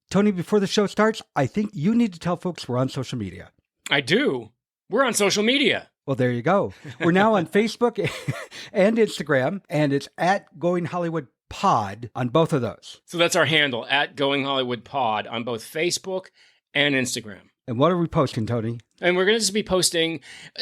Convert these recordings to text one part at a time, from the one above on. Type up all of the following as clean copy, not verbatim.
Tony, before the show starts, I think you need to tell folks we're on social media. I do. We're on social media. Well, there you go. We're now on Facebook and Instagram, and it's at Going Hollywood Pod on both of those. So that's our handle, at Going Hollywood Pod, on both Facebook and Instagram. And what are we posting, Tony? And we're going to just be posting,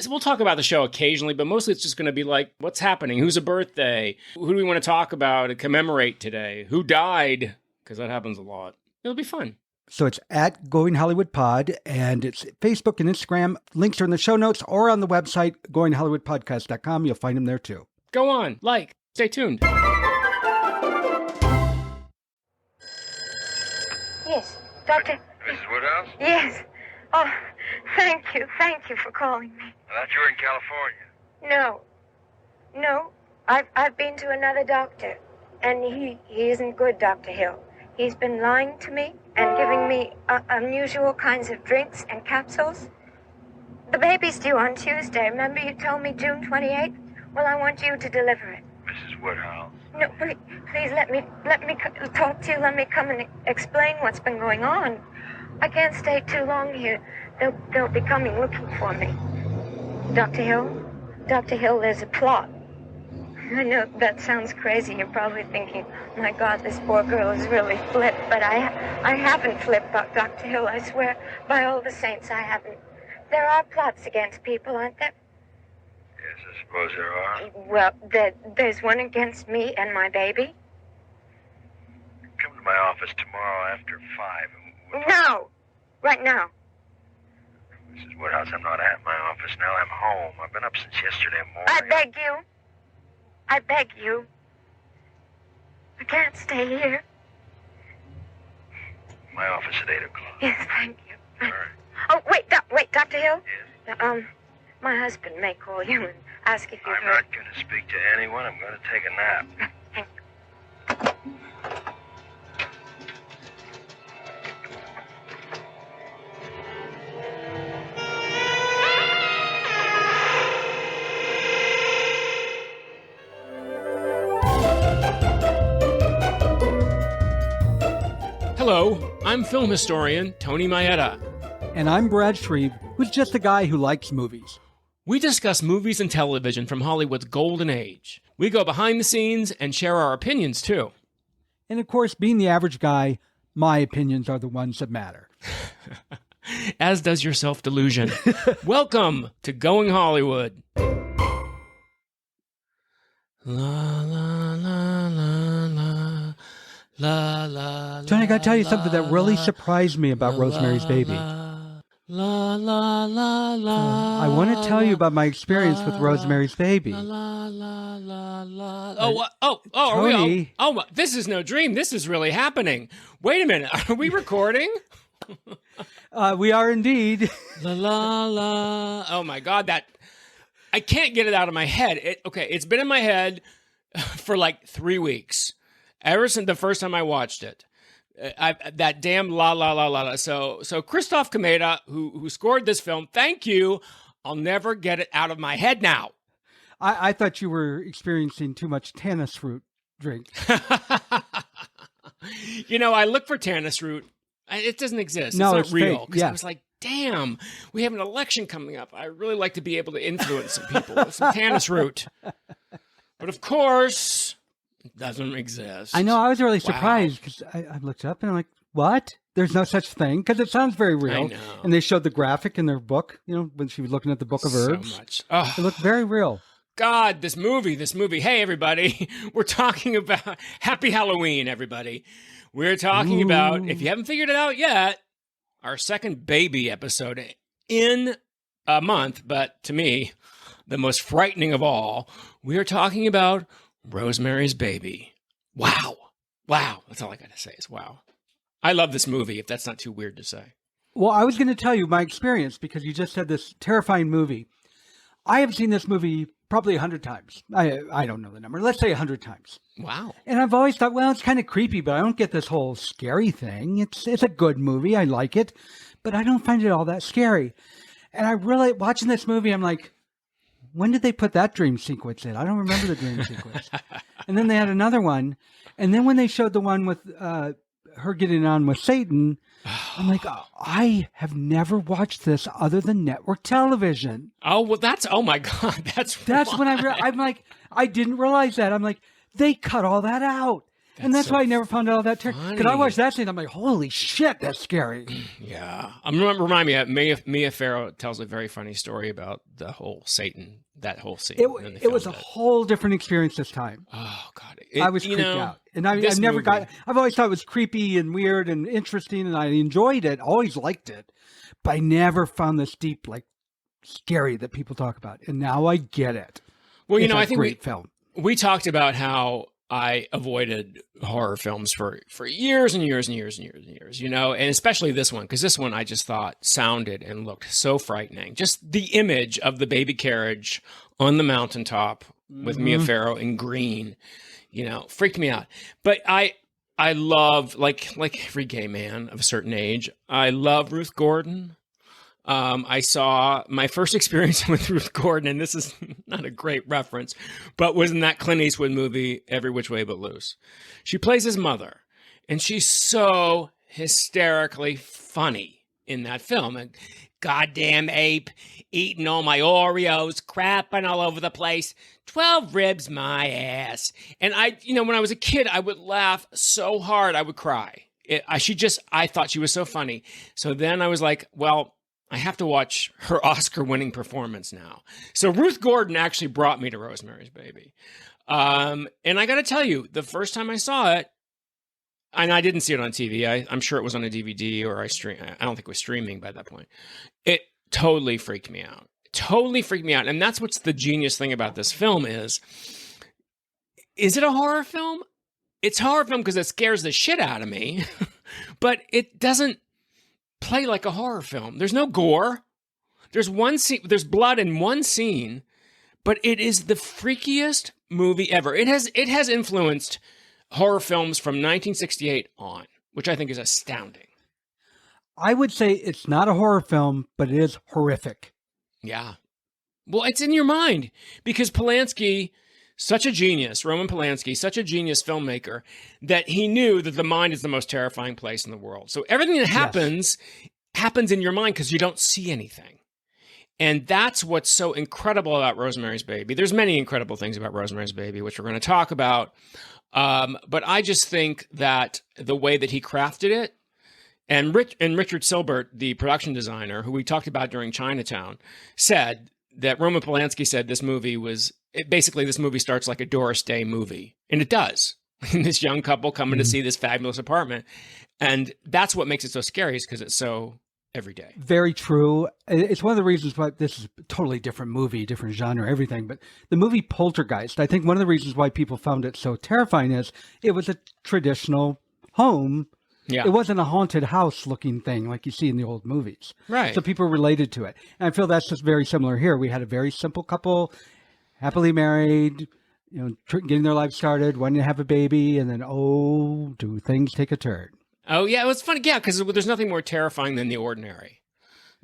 we'll talk about the show occasionally, but mostly it's just going to be like, what's happening? Who's a birthday? Who do we want to talk about and commemorate today? Who died? Because that happens a lot. It'll be fun. So it's at Going Hollywood Pod, and it's Facebook and Instagram. Links are in the show notes or on the website, goinghollywoodpodcast.com. You'll find them there too. Go on, stay tuned. Yes, Doctor. Mrs. Woodhouse? Yes. Oh, thank you. Thank you for calling me. I thought you were in California. No. I've been to another doctor, and he isn't good, Dr. Hill. He's been lying to me and giving me unusual kinds of drinks and capsules. The baby's due on Tuesday. Remember you told me June 28th? Well, I want you to deliver it. Mrs. Woodhouse. No, please let me talk to you. Let me come and explain what's been going on. I can't stay too long here. They'll be coming looking for me. Dr. Hill, there's a plot. I know that sounds crazy. You're probably thinking, my God, this poor girl is really flipped. But I haven't flipped, Dr. Hill. I swear, by all the saints, I haven't. There are plots against people, aren't there? Yes, I suppose there are. Well, there's one against me and my baby. Come to my office tomorrow after 5. And No! Right now. Mrs. Woodhouse, I'm not at my office now. I'm home. I've been up since yesterday morning. I beg you. I can't stay here. My office at 8 o'clock. Yes, thank you. All right. Oh, wait, Dr. Hill? Yes? My husband may call you and ask if you've I'm heard. not going to speak to anyone. I'm going to take a nap. Hello, I'm film historian Tony Maeda. And I'm Brad Shreve, who's just a guy who likes movies. We discuss movies and television from Hollywood's golden age. We go behind the scenes and share our opinions, too. And of course, being the average guy, my opinions are the ones that matter. As does your self-delusion. Welcome to Going Hollywood. La, la, la, la, la. La, la, Tony, I gotta tell you something that really la, surprised me about Rosemary's Baby. La, la, la, la, I want to tell you about my experience with Rosemary's Baby. La, la, la, la. Are we Tony. this is no dream. This is really happening. Wait a minute. Are we recording? We are indeed. La, la, la. Oh my God, I can't get it out of my head. It's been in my head for like 3 weeks. Ever since the first time I watched it, that damn la la la la la. So Krzysztof Komeda, who scored this film, thank you. I'll never get it out of my head now. I thought you were experiencing too much Tannis root drink. I look for Tannis root. It doesn't exist. No, it's not real. fake. Because Yeah. I was like, damn, we have an election coming up. I really like to be able to influence some people with some Tannis root. But of course, it doesn't exist. I know. I was really surprised because I looked up and I'm like, what? There's no such thing? Because it sounds very real. I know. And they showed the graphic in their book, when she was looking at the book of herbs. So much. Oh. It looked very real. God, this movie. Hey, everybody. We're talking about Happy Halloween, everybody. We're talking about, if you haven't figured it out yet, our second baby episode in a month, but to me, the most frightening of all. We are talking about Rosemary's Baby. Wow. That's all I got to say is wow. I love this movie, if that's not too weird to say. Well, I was going to tell you my experience because you just said this terrifying movie. I have seen this movie probably 100 times. I don't know the number. Let's say 100 times. Wow. And I've always thought, well, it's kind of creepy, but I don't get this whole scary thing. It's a good movie. I like it, but I don't find it all that scary. And I really, watching this movie, I'm like, when did they put that dream sequence in? I don't remember the dream sequence. And then they had another one. And then when they showed the one with her getting on with Satan, I'm like, I have never watched this other than network television. Oh, well, oh my God. That's when I'm like, I didn't realize that. I'm like, they cut all that out. And that's why I never found out that term. Because I watched that scene, I'm like, holy shit, that's scary. Yeah. Remind me, Mia Farrow tells a very funny story about the whole Satan, that whole scene. It was a whole different experience this time. Oh, God. I was creeped out. And I've always thought it was creepy and weird and interesting, and I enjoyed it, always liked it. But I never found this deep, like, scary that people talk about. And now I get it. Well, I think we talked about how I avoided horror films for years and years and years and years and years, and especially this one, because this one I just thought sounded and looked so frightening. Just the image of the baby carriage on the mountaintop with Mia Farrow in green, freaked me out. But I love, like every gay man of a certain age, I love Ruth Gordon. I saw my first experience with Ruth Gordon, and this is not a great reference, but was in that Clint Eastwood movie, Every Which Way But Loose. She plays his mother, and she's so hysterically funny in that film. And goddamn ape, eating all my Oreos, crapping all over the place. 12 ribs my ass. And when I was a kid, I would laugh so hard I would cry. I thought she was so funny. So then I was like, well, I have to watch her Oscar-winning performance now. So Ruth Gordon actually brought me to Rosemary's Baby. And I got to tell you, the first time I saw it, and I didn't see it on TV. I'm sure it was on a DVD or I don't think it was streaming by that point. It totally freaked me out. Totally freaked me out. And that's what's the genius thing about this film is it a horror film? It's a horror film because it scares the shit out of me, but it doesn't play like a horror film. There's no gore. There's one scene, there's blood in one scene, but it is the freakiest movie ever. It has influenced horror films from 1968 on, which I think is astounding. I would say it's not a horror film, but it is horrific. Yeah. Well, it's in your mind because Polanski, such a genius, Roman Polanski, such a genius filmmaker, that he knew that the mind is the most terrifying place in the world. So everything that happens in your mind because you don't see anything. And that's what's so incredible about Rosemary's Baby. There's many incredible things about Rosemary's Baby, which we're going to talk about. But I just think that the way that he crafted it, and Richard Silbert, the production designer, who we talked about during Chinatown, said that Roman Polanski said this movie starts like a Doris Day movie. And it does. And this young couple coming to see this fabulous apartment. And that's what makes it so scary is because it's so everyday. Very true. It's one of the reasons why this is a totally different movie, different genre, everything. But the movie Poltergeist, I think one of the reasons why people found it so terrifying is it was a traditional home. Yeah. It wasn't a haunted house looking thing like you see in the old movies. Right. So people related to it. And I feel that's just very similar here. We had a very simple couple, happily married, getting their life started, wanting to have a baby, and then, do things take a turn? Oh, yeah, it was funny. Yeah, because there's nothing more terrifying than the ordinary.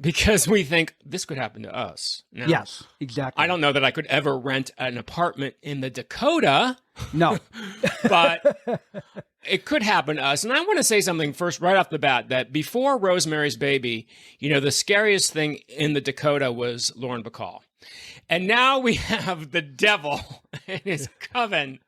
Because we think this could happen to us. Now, yes, exactly. I don't know that I could ever rent an apartment in the Dakota. No. But it could happen to us. And I want to say something first, right off the bat, that before Rosemary's Baby, the scariest thing in the Dakota was Lauren Bacall. And now we have the devil and his coven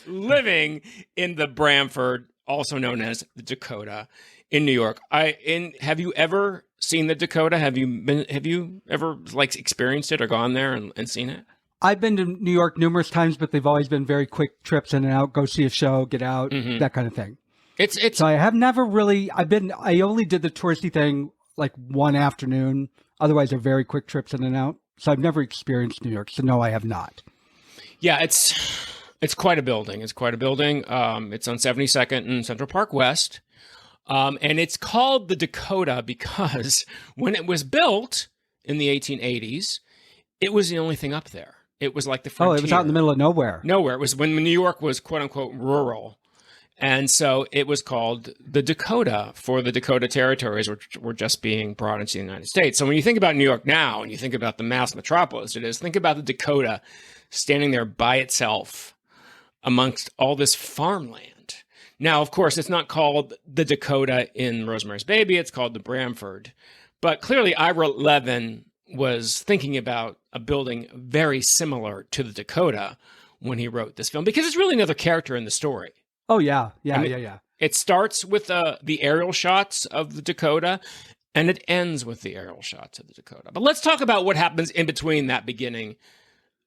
living in the Bramford, also known as the Dakota, in New York. Have you ever seen the Dakota? Have you ever experienced it or gone there and seen it? I've been to New York numerous times, but they've always been very quick trips in and out, go see a show, get out, that kind of thing. So I have never really, I only did the touristy thing like one afternoon. Otherwise, they're very quick trips in and out. So I've never experienced New York. So no, I have not. Yeah, it's quite a building. It's quite a building. It's on 72nd and Central Park West. And it's called the Dakota because when it was built in the 1880s, it was the only thing up there. It was like the frontier. Oh, it was out in the middle of nowhere. Nowhere. It was when New York was quote unquote rural. And so it was called the Dakota for the Dakota territories, which were just being brought into the United States. So when you think about New York now and you think about the mass metropolis it is, think about the Dakota standing there by itself amongst all this farmland. Now, of course, it's not called the Dakota in Rosemary's Baby. It's called the Bramford. But clearly, Ira Levin was thinking about a building very similar to the Dakota when he wrote this film, because it's really another character in the story. Oh, yeah. Yeah, I mean, yeah. It starts with the aerial shots of the Dakota, and it ends with the aerial shots of the Dakota. But let's talk about what happens in between that beginning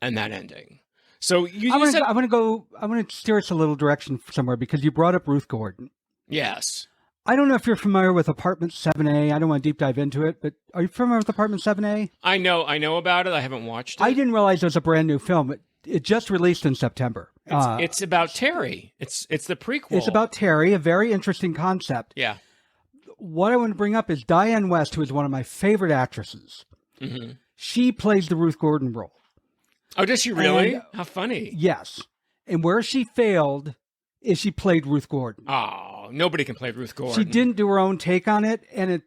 and that ending. So I want to steer us a little direction somewhere, because you brought up Ruth Gordon. Yes. I don't know if you're familiar with Apartment 7A. I don't want to deep dive into it, but are you familiar with Apartment 7A? I know about it. I haven't watched it. I didn't realize it was a brand new film. It just released in September. It's about Terry. It's the prequel. It's about Terry, a very interesting concept. Yeah. What I want to bring up is Diane West, who is one of my favorite actresses. Mm-hmm. She plays the Ruth Gordon role. Oh, does she really? And, how funny. Yes. And where she failed is she played Ruth Gordon. Oh, nobody can play Ruth Gordon. She didn't do her own take on it, and it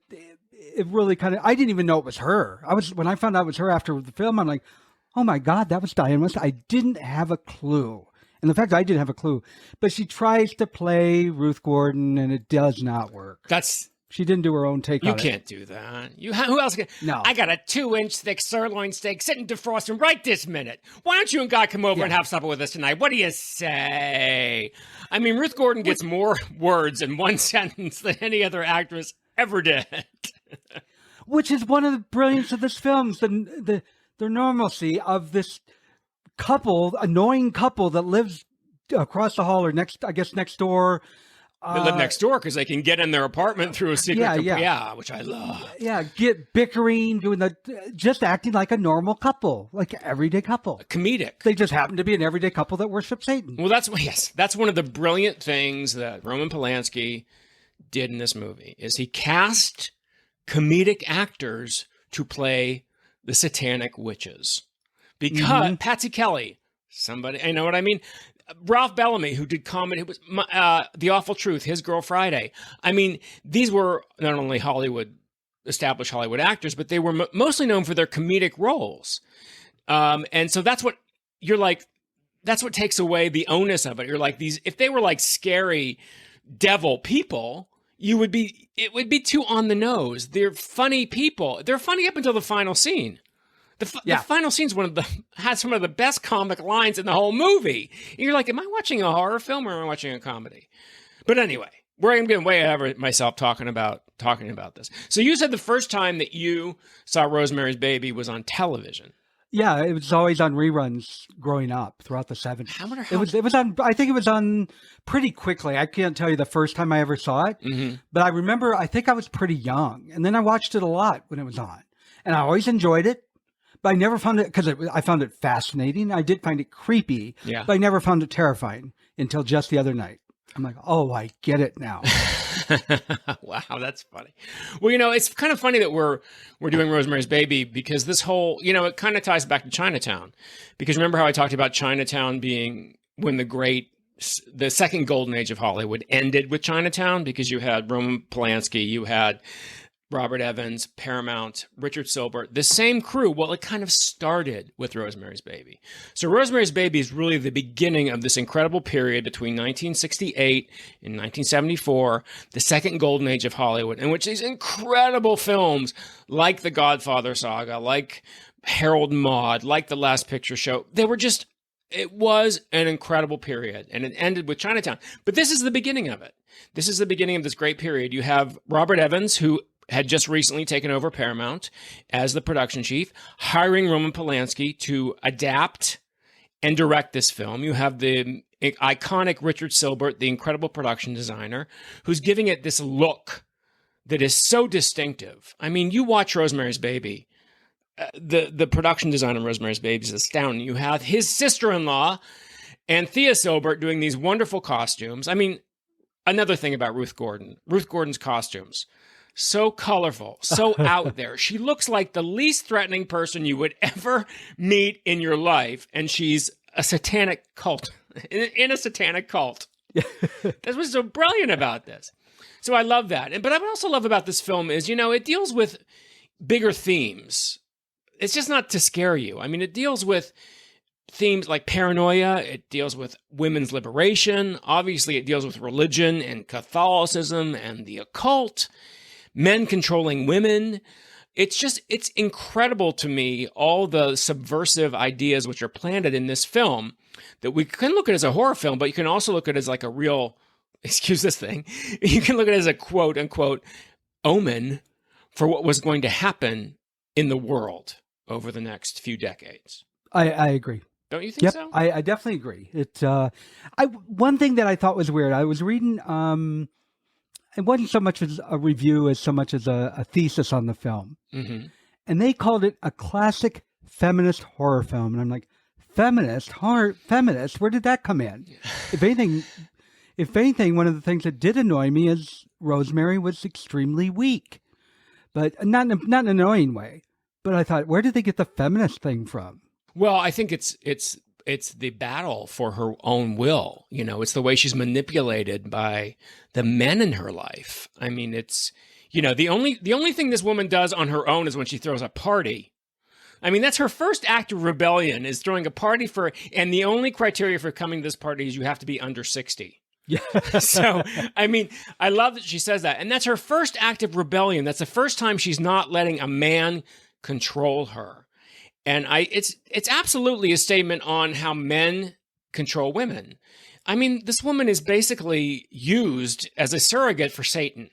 really kind of, I didn't even know it was her. When I found out it was her after the film, I'm like, oh my God, that was Diane West. I didn't have a clue. And the fact I didn't have a clue, but she tries to play Ruth Gordon, and it does not work. She didn't do her own take on it. You can't do that. Who else can? No. I got a 2-inch thick sirloin steak sitting defrosting right this minute. Why don't you and God come over and have supper with us tonight? What do you say? I mean, Ruth Gordon gets more words in one sentence than any other actress ever did. Which is one of the brilliance of this film, the normalcy of this annoying couple that lives across the hall or next door. They live next door because they can get in their apartment through a secret. Which I love. Yeah, get bickering, just acting like a normal couple, like an everyday couple. Comedic. They just happen to be an everyday couple that worship Satan. Well, that's one of the brilliant things that Roman Polanski did in this movie, is he cast comedic actors to play the satanic witches. Because Patsy Kelly, somebody, I know what I mean. Ralph Bellamy, who did comedy, who was The Awful Truth, His Girl Friday. I mean, these were not only established Hollywood actors, but they were mostly known for their comedic roles. And so that's what takes away the onus of it. You're like, if they were like scary devil people, it would be too on the nose. They're funny people. They're funny up until the final scene. The final scene's has some of the best comic lines in the whole movie. And you're like, am I watching a horror film or am I watching a comedy? But anyway, I'm getting way over myself talking about this. So you said the first time that you saw Rosemary's Baby was on television. Yeah, it was always on reruns growing up throughout the 70s. It was on. I think it was on pretty quickly. I can't tell you the first time I ever saw it, but I remember. I think I was pretty young, and then I watched it a lot when it was on, and I always enjoyed it. But I never found it, because I found it fascinating. I did find it creepy, but I never found it terrifying until just the other night. I'm like, oh, I get it now. Wow, that's funny. Well, it's kind of funny that we're doing Rosemary's Baby, because this whole, it kind of ties back to Chinatown. Because remember how I talked about Chinatown being when the second golden age of Hollywood ended with Chinatown, because you had Roman Polanski, you had Robert Evans, Paramount, Richard Silbert, the same crew. Well, it kind of started with Rosemary's Baby. So Rosemary's Baby is really the beginning of this incredible period between 1968 and 1974, the second golden age of Hollywood, in which these incredible films like The Godfather Saga, like Harold and Maude, like The Last Picture Show, it was an incredible period, and it ended with Chinatown. But this is the beginning of it. This is the beginning of this great period. You have Robert Evans, who had just recently taken over Paramount as the production chief, hiring Roman Polanski to adapt and direct this film. You have the iconic Richard Silbert, the incredible production designer, who's giving it this look that is so distinctive. I mean, you watch Rosemary's Baby, the production design on Rosemary's Baby is astounding. You have his sister-in-law and Thea Silbert doing these wonderful costumes. I mean, another thing about Ruth Gordon's costumes. So colorful, so out there. She looks like the least threatening person you would ever meet in your life, and she's a satanic cult, in a satanic cult. That's what's so brilliant about this. So I love that. But what I also love about this film is, it deals with bigger themes. It's just not to scare you. I mean, it deals with themes like paranoia. It deals with women's liberation. Obviously, it deals with religion and Catholicism and the occult, men controlling women. It's incredible to me, all the subversive ideas which are planted in this film, that we can look at as a horror film, but you can also look at it as like a real, excuse this thing, you can look at it as a quote unquote omen for what was going to happen in the world over the next few decades. I agree. Don't you think so? I definitely agree. One thing that I thought was weird, I was reading, it wasn't so much as a review as so much as a thesis on the film. Mm-hmm. And they called it a classic feminist horror film. And I'm like, feminist? Where did that come in? If anything, one of the things that did annoy me is Rosemary was extremely weak. But not in an annoying way. But I thought, where did they get the feminist thing from? Well, I think it's the battle for her own will. You know, it's the way she's manipulated by the men in her life. I mean, it's, you know, the only thing this woman does on her own is when she throws a party. I mean, that's her first act of rebellion, is throwing a party and the only criteria for coming to this party is you have to be under 60. Yeah. So, I mean, I love that she says that. And that's her first act of rebellion. That's the first time she's not letting a man control her. And it's absolutely a statement on how men control women. I mean, this woman is basically used as a surrogate for Satan.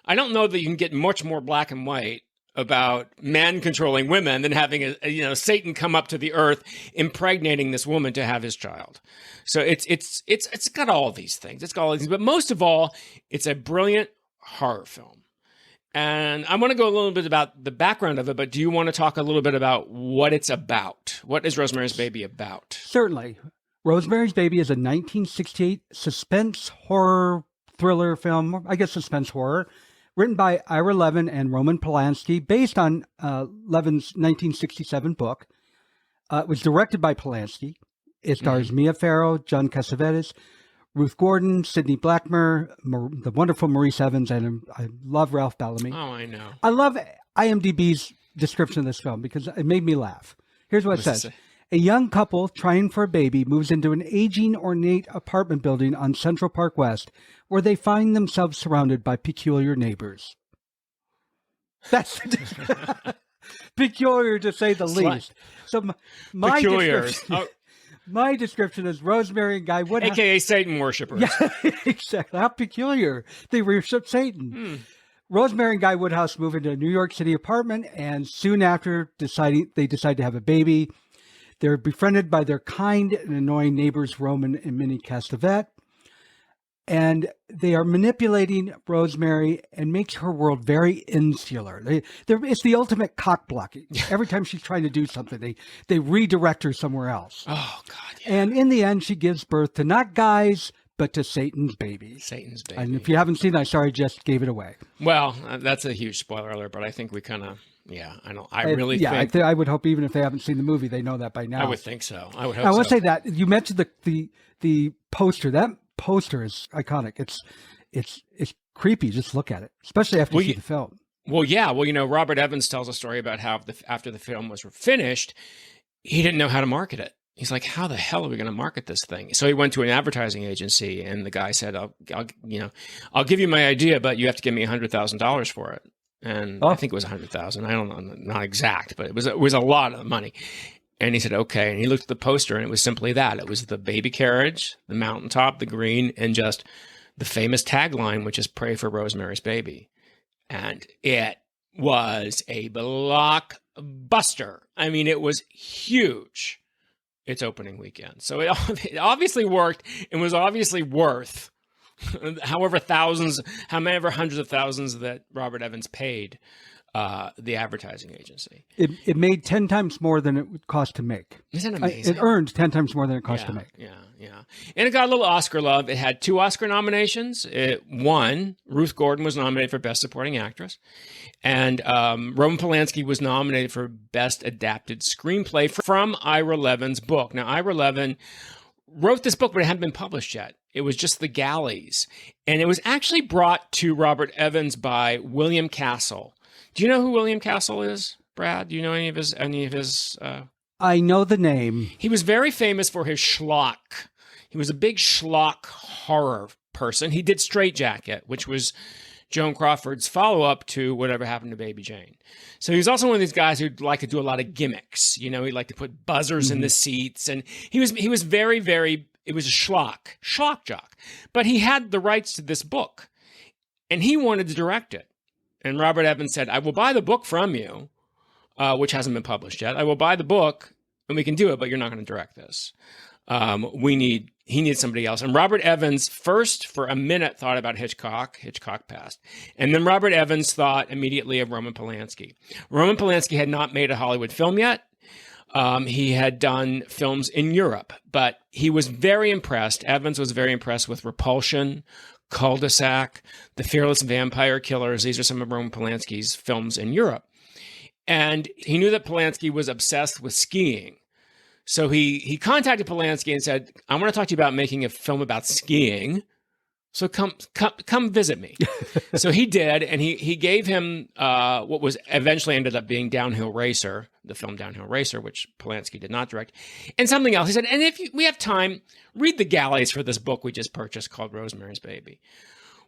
I don't know that you can get much more black and white about men controlling women than having Satan come up to the earth, impregnating this woman to have his child. So it's got all these things. It's got all these things, but most of all, it's a brilliant horror film. And I want to go a little bit about the background of it, but do you want to talk a little bit about what it's about? What is Rosemary's Baby about? Certainly. Rosemary's Baby is a 1968 suspense horror thriller film, I guess suspense horror, written by Ira Levin and Roman Polanski, based on Levin's 1967 book. It was directed by Polanski. It stars Mia Farrow, John Cassavetes, Ruth Gordon, Sidney Blackmer, the wonderful Maurice Evans, and I love Ralph Bellamy. Oh, I know. I love IMDb's description of this film because it made me laugh. Here's what it says. A young couple trying for a baby moves into an aging, ornate apartment building on Central Park West, where they find themselves surrounded by peculiar neighbors. That's peculiar, to say the least. So my description, my description is Rosemary and Guy Woodhouse, a.k.a. Satan worshippers. Yeah, exactly. How peculiar. They worship Satan. Rosemary and Guy Woodhouse move into a New York City apartment, and soon after they decide to have a baby. They're befriended by their kind and annoying neighbors, Roman and Minnie Castavet. And they are manipulating Rosemary and makes her world very insular. It's the ultimate cock blocking. Every time she's trying to do something, they redirect her somewhere else. Oh, God. Yeah. And in the end, she gives birth to not guys, but to Satan's baby. Satan's baby. And if you haven't seen that, sorry, just gave it away. Well, that's a huge spoiler alert, but I think we kind of... Yeah, I know. I would hope even if they haven't seen the movie, they know that by now. I would think so. I would hope I want to say that you mentioned the poster. That poster is iconic. It's creepy. Just look at it, especially after you see the film. Well, yeah. Well, Robert Evans tells a story about how after the film was finished, he didn't know how to market it. He's like, how the hell are we going to market this thing? So he went to an advertising agency, and the guy said, I'll give you my idea, but you have to give me $100,000 for it. And I think it was 100,000. I don't know, not exact, but it was a lot of money. And he said, okay. And he looked at the poster, and it was simply that. It was the baby carriage, the mountaintop, the green, and just the famous tagline, which is "Pray for Rosemary's Baby." And it was a blockbuster. I mean, it was huge. Its opening weekend. So it obviously worked and was obviously worth however hundreds of thousands that Robert Evans paid the advertising agency. It made 10 times more than it would cost to make. Isn't that amazing? It earned 10 times more than it cost to make. Yeah. And it got a little Oscar love. It had 2 Oscar nominations. It won. Ruth Gordon was nominated for Best Supporting Actress. And Roman Polanski was nominated for Best Adapted Screenplay from Ira Levin's book. Now, Ira Levin wrote this book, but it hadn't been published yet. It was just The Galleys. And it was actually brought to Robert Evans by William Castle. Do you know who William Castle is, Brad? Do you know any of his I know the name. He was very famous for his schlock. He was a big schlock horror person. He did Straight Jacket, which was Joan Crawford's follow-up to Whatever Happened to Baby Jane. So he was also one of these guys who'd like to do a lot of gimmicks. You know, he'd like to put buzzers in the seats. And he was very, very, it was a schlock jock. But he had the rights to this book. And he wanted to direct it. And Robert Evans said, I will buy the book from you, which hasn't been published yet. I will buy the book and we can do it, but you're not going to direct this. He needs somebody else. And Robert Evans first, for a minute, thought about Hitchcock. Hitchcock passed. And then Robert Evans thought immediately of Roman Polanski. Roman Polanski had not made a Hollywood film yet. He had done films in Europe, but he was very impressed. Evans was very impressed with Repulsion, Cul-de-sac, The Fearless Vampire Killers. These are some of Roman Polanski's films in Europe. And he knew that Polanski was obsessed with skiing. So he contacted Polanski and said, I want to talk to you about making a film about skiing. So come visit me. So he did, and he gave him what was eventually ended up being Downhill Racer, the film Downhill Racer, which Polanski did not direct, and something else. He said, and if we have time, read the galleys for this book we just purchased called Rosemary's Baby.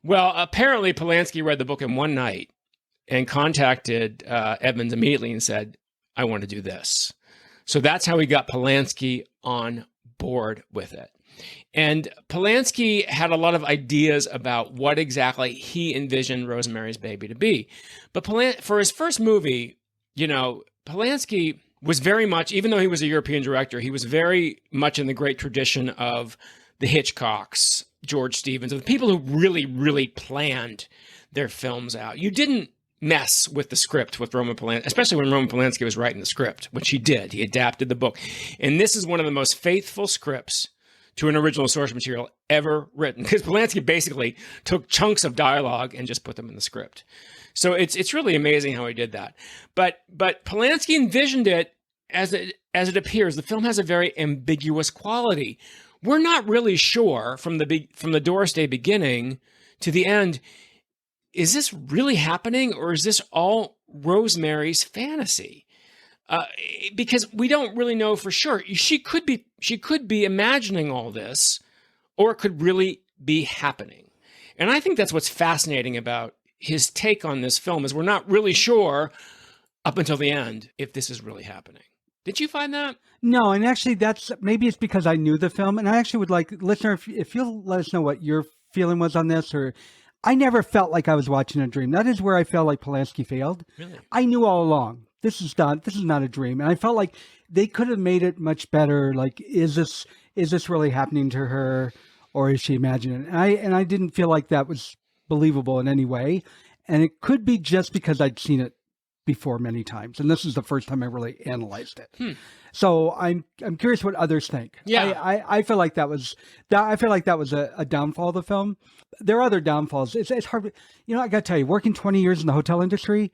Well, apparently Polanski read the book in one night and contacted Evans immediately and said, I want to do this. So that's how he got Polanski on board with it. And Polanski had a lot of ideas about what exactly he envisioned Rosemary's Baby to be. But for his first movie, you know, Polanski was very much, even though he was a European director, he was very much in the great tradition of the Hitchcocks, George Stevens, of the people who really, really planned their films out. You didn't mess with the script with Roman Polanski, especially when Roman Polanski was writing the script, which he did. He adapted the book. And this is one of the most faithful scripts to an original source material ever written, because Polanski basically took chunks of dialogue and just put them in the script. So it's really amazing how he did that. But Polanski envisioned it as it appears. The film has a very ambiguous quality. We're not really sure from the Doris Day beginning to the end, is this really happening, or is this all Rosemary's fantasy? Because we don't really know for sure. She could be imagining all this, or it could really be happening. And I think that's what's fascinating about his take on this film, is we're not really sure up until the end if this is really happening. Did you find that? No, and actually maybe it's because I knew the film, and I actually would like, listener, if you'll let us know what your feeling was on this, or I never felt like I was watching a dream. That is where I felt like Polanski failed. Really? I knew all along, this is not a dream. And I felt like they could have made it much better. Like, is this really happening to her, or is she imagining it? And I didn't feel like that was believable in any way. And it could be just because I'd seen it before many times, and this is the first time I really analyzed it. So I'm curious what others think. Yeah, I feel like that was a downfall of the film. There are other downfalls. It's hard. You know, I got to tell you, working 20 years in the hotel industry,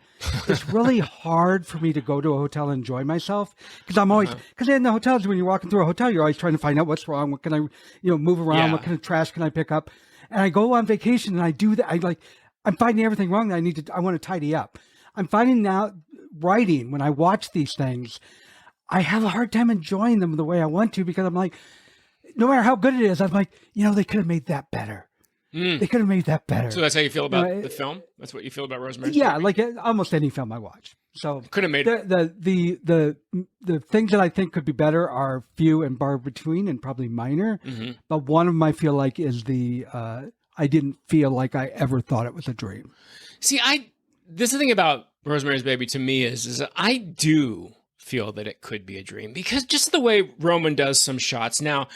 it's really hard for me to go to a hotel and enjoy myself, because I'm always, because in the hotels, when you're walking through a hotel, you're always trying to find out what's wrong. What can I, move around? What kind of trash can I pick up? And I go on vacation and I do that. I'm finding everything wrong that I want to tidy up. I'm finding now writing, when I watch these things, I have a hard time enjoying them the way I want to, because I'm like, no matter how good it is, I'm like, they could have made that better. They could have made that better. So that's how you feel about the film? That's what you feel about Rosemary's Baby? Yeah, like almost any film I watch. So could have made the things that I think could be better are few and far between, and probably minor. Mm-hmm. But one of them I feel like is I didn't feel like I ever thought it was a dream. See, this thing about Rosemary's Baby to me is I do feel that it could be a dream, because just the way Roman does some shots. Now,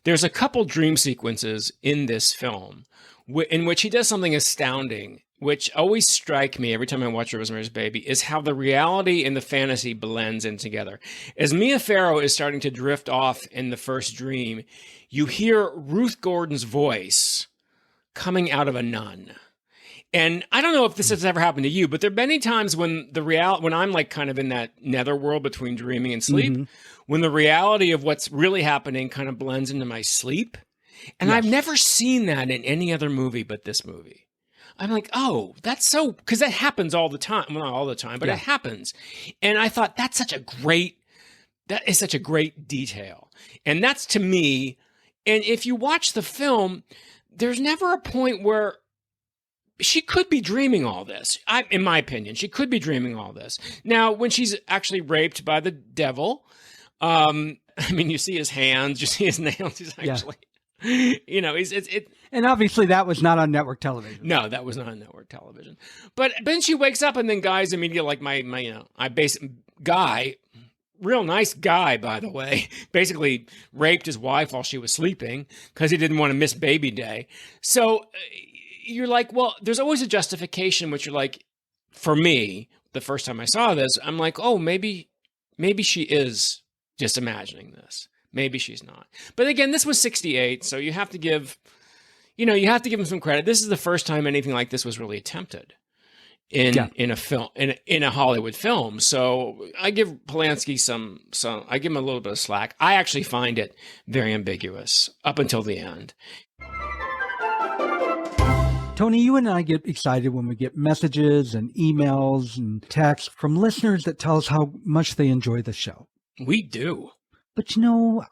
there's a couple dream sequences in this film in which he does something astounding, which always strike me every time I watch Rosemary's Baby, is how the reality and the fantasy blends in together. As Mia Farrow is starting to drift off in the first dream, you hear Ruth Gordon's voice coming out of a nun. And I don't know if this has ever happened to you, but there are many times when when I'm like kind of in that netherworld between dreaming and sleep, when the reality of what's really happening kind of blends into my sleep. And I've never seen that in any other movie but this movie. I'm like, oh, that's so, because that happens all the time. Well, not all the time, but it happens. And I thought that's such a great That is such a great detail. And that's to me, and if you watch the film, there's never a point where she could be dreaming all this. In my opinion, she could be dreaming all this. Now, when she's actually raped by the devil, I mean, you see his hands, you see his nails. He's actually, you know, and obviously that was not on network television. No, that was not on network television. But then she wakes up, and then guys immediately like my you know, guy, real nice guy, by the way, basically raped his wife while she was sleeping because he didn't want to miss baby day. So you're like, well, there's always a justification, which you're like, for me, the first time I saw this, I'm like, oh, maybe she is just imagining this. Maybe she's not. But again, this was 1968, so you have to give him some credit. This is the first time anything like this was really attempted in a film, in a Hollywood film. So I give Polanski I give him a little bit of slack. I actually find it very ambiguous up until the end. Tony, you and I get excited when we get messages and emails and texts from listeners that tell us how much they enjoy the show. We do. But,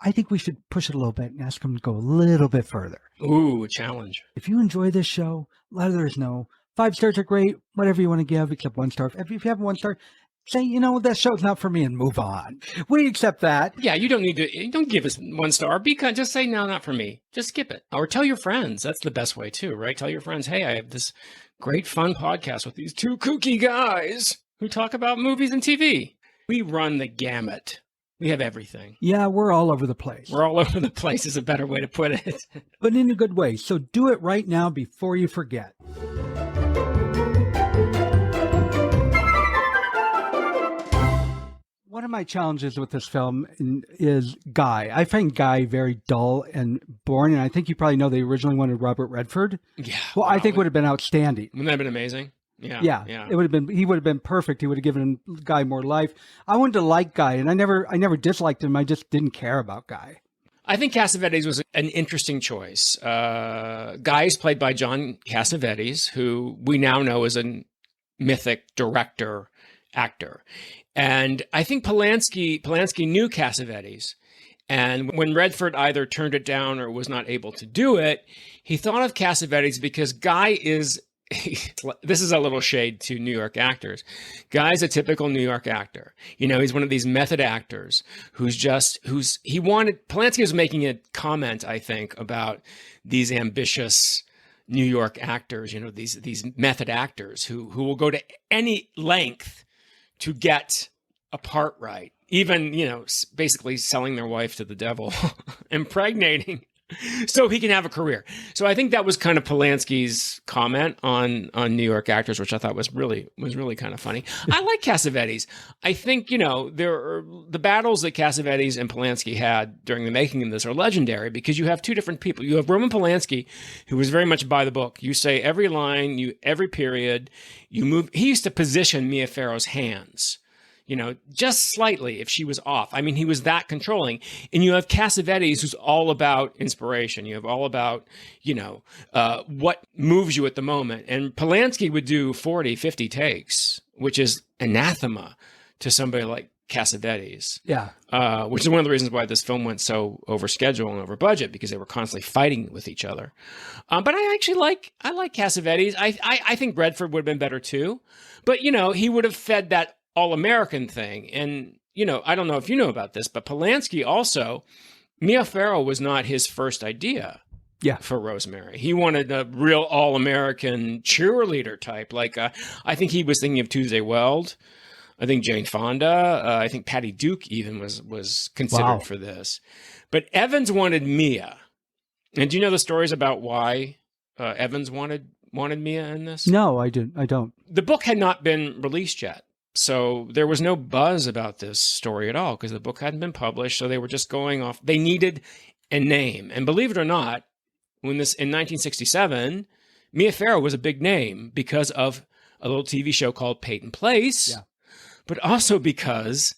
I think we should push it a little bit and ask them to go a little bit further. Ooh, a challenge. If you enjoy this show, let others know. 5 stars are great, whatever you want to give, except 1 star. If you have 1 star, say, that show's not for me and move on. We accept that. Yeah, you don't give us 1 star. Just say, no, not for me. Just skip it. Or tell your friends. That's the best way too, right? Tell your friends, hey, I have this great fun podcast with these 2 kooky guys who talk about movies and TV. We run the gamut. We have everything. Yeah, we're all over the place. We're all over the place is a better way to put it. But in a good way. So do it right now before you forget. One of my challenges with this film is Guy. I find Guy very dull and boring, and I think you probably know they originally wanted Robert Redford. Yeah. Well, I think would have been outstanding. Wouldn't that have been amazing? Yeah. It would have been. He would have been perfect. He would have given Guy more life. I wanted to like Guy, and I never disliked him. I just didn't care about Guy. I think Cassavetes was an interesting choice. Guy is played by John Cassavetes, who we now know is a mythic director, actor. And I think Polanski knew Cassavetes. And when Redford either turned it down or was not able to do it, he thought of Cassavetes because Guy is, this is a little shade to New York actors. Guy's a typical New York actor. He's one of these method actors Polanski was making a comment, I think, about these ambitious New York actors, these method actors who will go to any length to get a part right, even, basically selling their wife to the devil, impregnating, so he can have a career. So I think that was kind of Polanski's comment on New York actors, which I thought was really kind of funny. I like Cassavetes. I think, the battles that Cassavetes and Polanski had during the making of this are legendary because you have 2 different people. You have Roman Polanski, who was very much by the book. You say every line, every period, you move. He used to position Mia Farrow's hands, just slightly if she was off. I mean, he was that controlling. And you have Cassavetes, who's all about inspiration. You have all about, what moves you at the moment. And Polanski would do 40, 50 takes, which is anathema to somebody like Cassavetes. Yeah. Which is one of the reasons why this film went so over schedule and over budget, because they were constantly fighting with each other. But I actually like Cassavetes. I think Redford would have been better too. But, he would have fed that all-American thing. And, I don't know if you know about this, but Polanski also, Mia Farrow was not his first idea for Rosemary. He wanted a real all-American cheerleader type. Like, I think he was thinking of Tuesday Weld. I think Jane Fonda. I think Patty Duke even was considered for this. But Evans wanted Mia. And do you know the stories about why Evans wanted Mia in this? No, I don't. The book had not been released yet. So there was no buzz about this story at all because the book hadn't been published. So they were just going off. They needed a name. And believe it or not, in 1967, Mia Farrow was a big name because of a little TV show called Peyton Place, but also because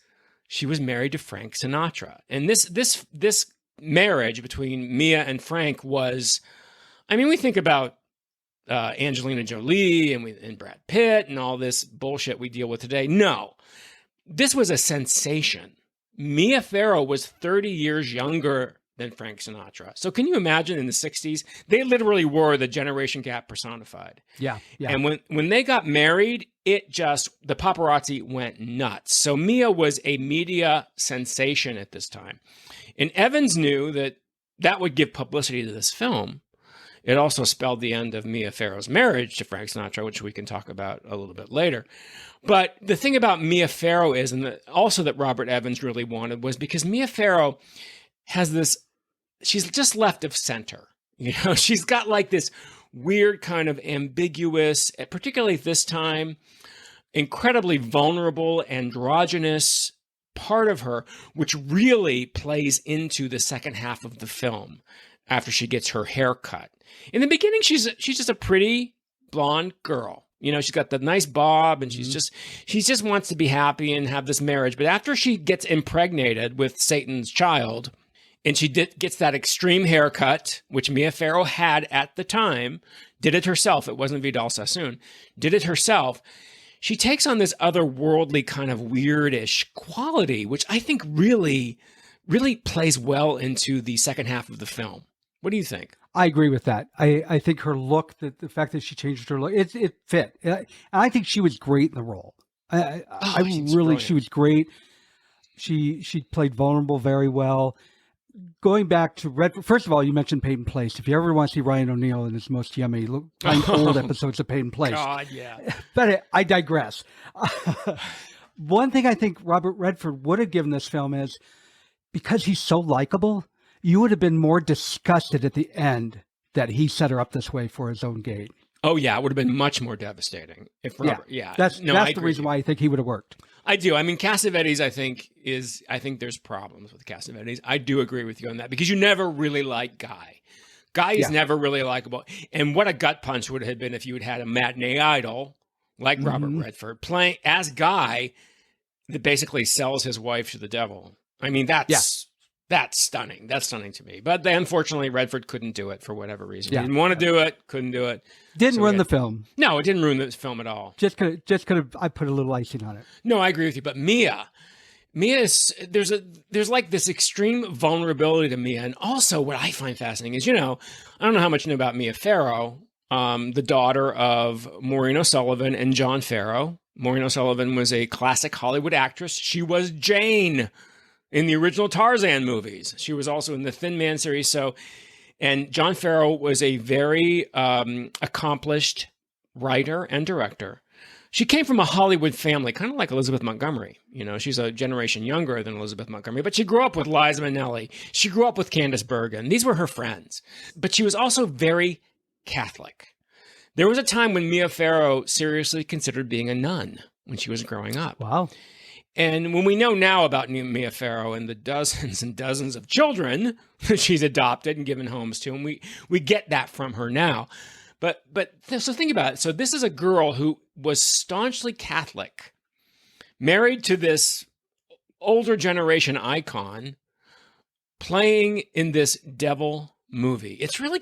she was married to Frank Sinatra. And this marriage between Mia and Frank was, we think about Angelina Jolie and Brad Pitt and all this bullshit we deal with today. No, this was a sensation Mia Farrow was 30 years younger than Frank Sinatra. So can you imagine in the 60s? They literally were the generation gap personified. Yeah. And when they got married, the paparazzi went nuts. So Mia was a media sensation at this time. And Evans knew that would give publicity to this film. It also spelled the end of Mia Farrow's marriage to Frank Sinatra, which we can talk about a little bit later. But the thing about Mia Farrow is, and also that Robert Evans really wanted, was because Mia Farrow has this, she's just left of center. You know, she's got like this weird kind of ambiguous, particularly at this time, incredibly vulnerable, androgynous part of her, which really plays into the second half of the film after she gets her hair cut. In the beginning, she's just a pretty blonde girl. You know, she's got the nice bob, and she just wants to be happy and have this marriage. But after she gets impregnated with Satan's child, and she gets that extreme haircut, which Mia Farrow had at the time, did it herself. It wasn't Vidal Sassoon. Did it herself. She takes on this otherworldly kind of weirdish quality, which I think really, really plays well into the second half of the film. What do you think? I agree with that. I think her look, the fact that she changed her look, it fit. I think she was great in the role. She was great. She played vulnerable very well. Going back to Redford, first of all, you mentioned Peyton Place. If you ever want to see Ryan O'Neal in his most yummy, find old episodes of Peyton Place. God, yeah. But I digress. One thing I think Robert Redford would have given this film is, because he's so likable, you would have been more disgusted at the end that he set her up this way for his own gain. Oh, yeah. It would have been much more devastating. If Robert, That's the reason why I think he would have worked. I do. I mean, Cassavetes, I think there's problems with Cassavetes. I do agree with you on that, because you never really like Guy. Guy is never really likable. And what a gut punch would have been if you had had a matinee idol like Robert Redford playing as Guy that basically sells his wife to the devil. I mean, that's stunning. That's stunning to me. But unfortunately, Redford couldn't do it for whatever reason. He didn't want to do it, couldn't do it. Didn't ruin the film. No, it didn't ruin the film at all. Just could have I put a little icing on it. No, I agree with you. But Mia is, there's like this extreme vulnerability to Mia. And also what I find fascinating is, I don't know how much you know about Mia Farrow, the daughter of Maureen O'Sullivan and John Farrow. Maureen O'Sullivan was a classic Hollywood actress. She was Jane in the original Tarzan movies. She was also in the Thin Man series. And John Farrow was a very accomplished writer and director. She came from a Hollywood family, kind of like Elizabeth Montgomery. She's a generation younger than Elizabeth Montgomery, but she grew up with Liza Minnelli. She grew up with Candice Bergen. These were her friends. But she was also very Catholic. There was a time when Mia Farrow seriously considered being a nun when she was growing up. Wow. And when we know now about Mia Farrow and the dozens and dozens of children that she's adopted and given homes to, and we get that from her now. So think about it. So this is a girl who was staunchly Catholic, married to this older generation icon, playing in this devil movie. It's really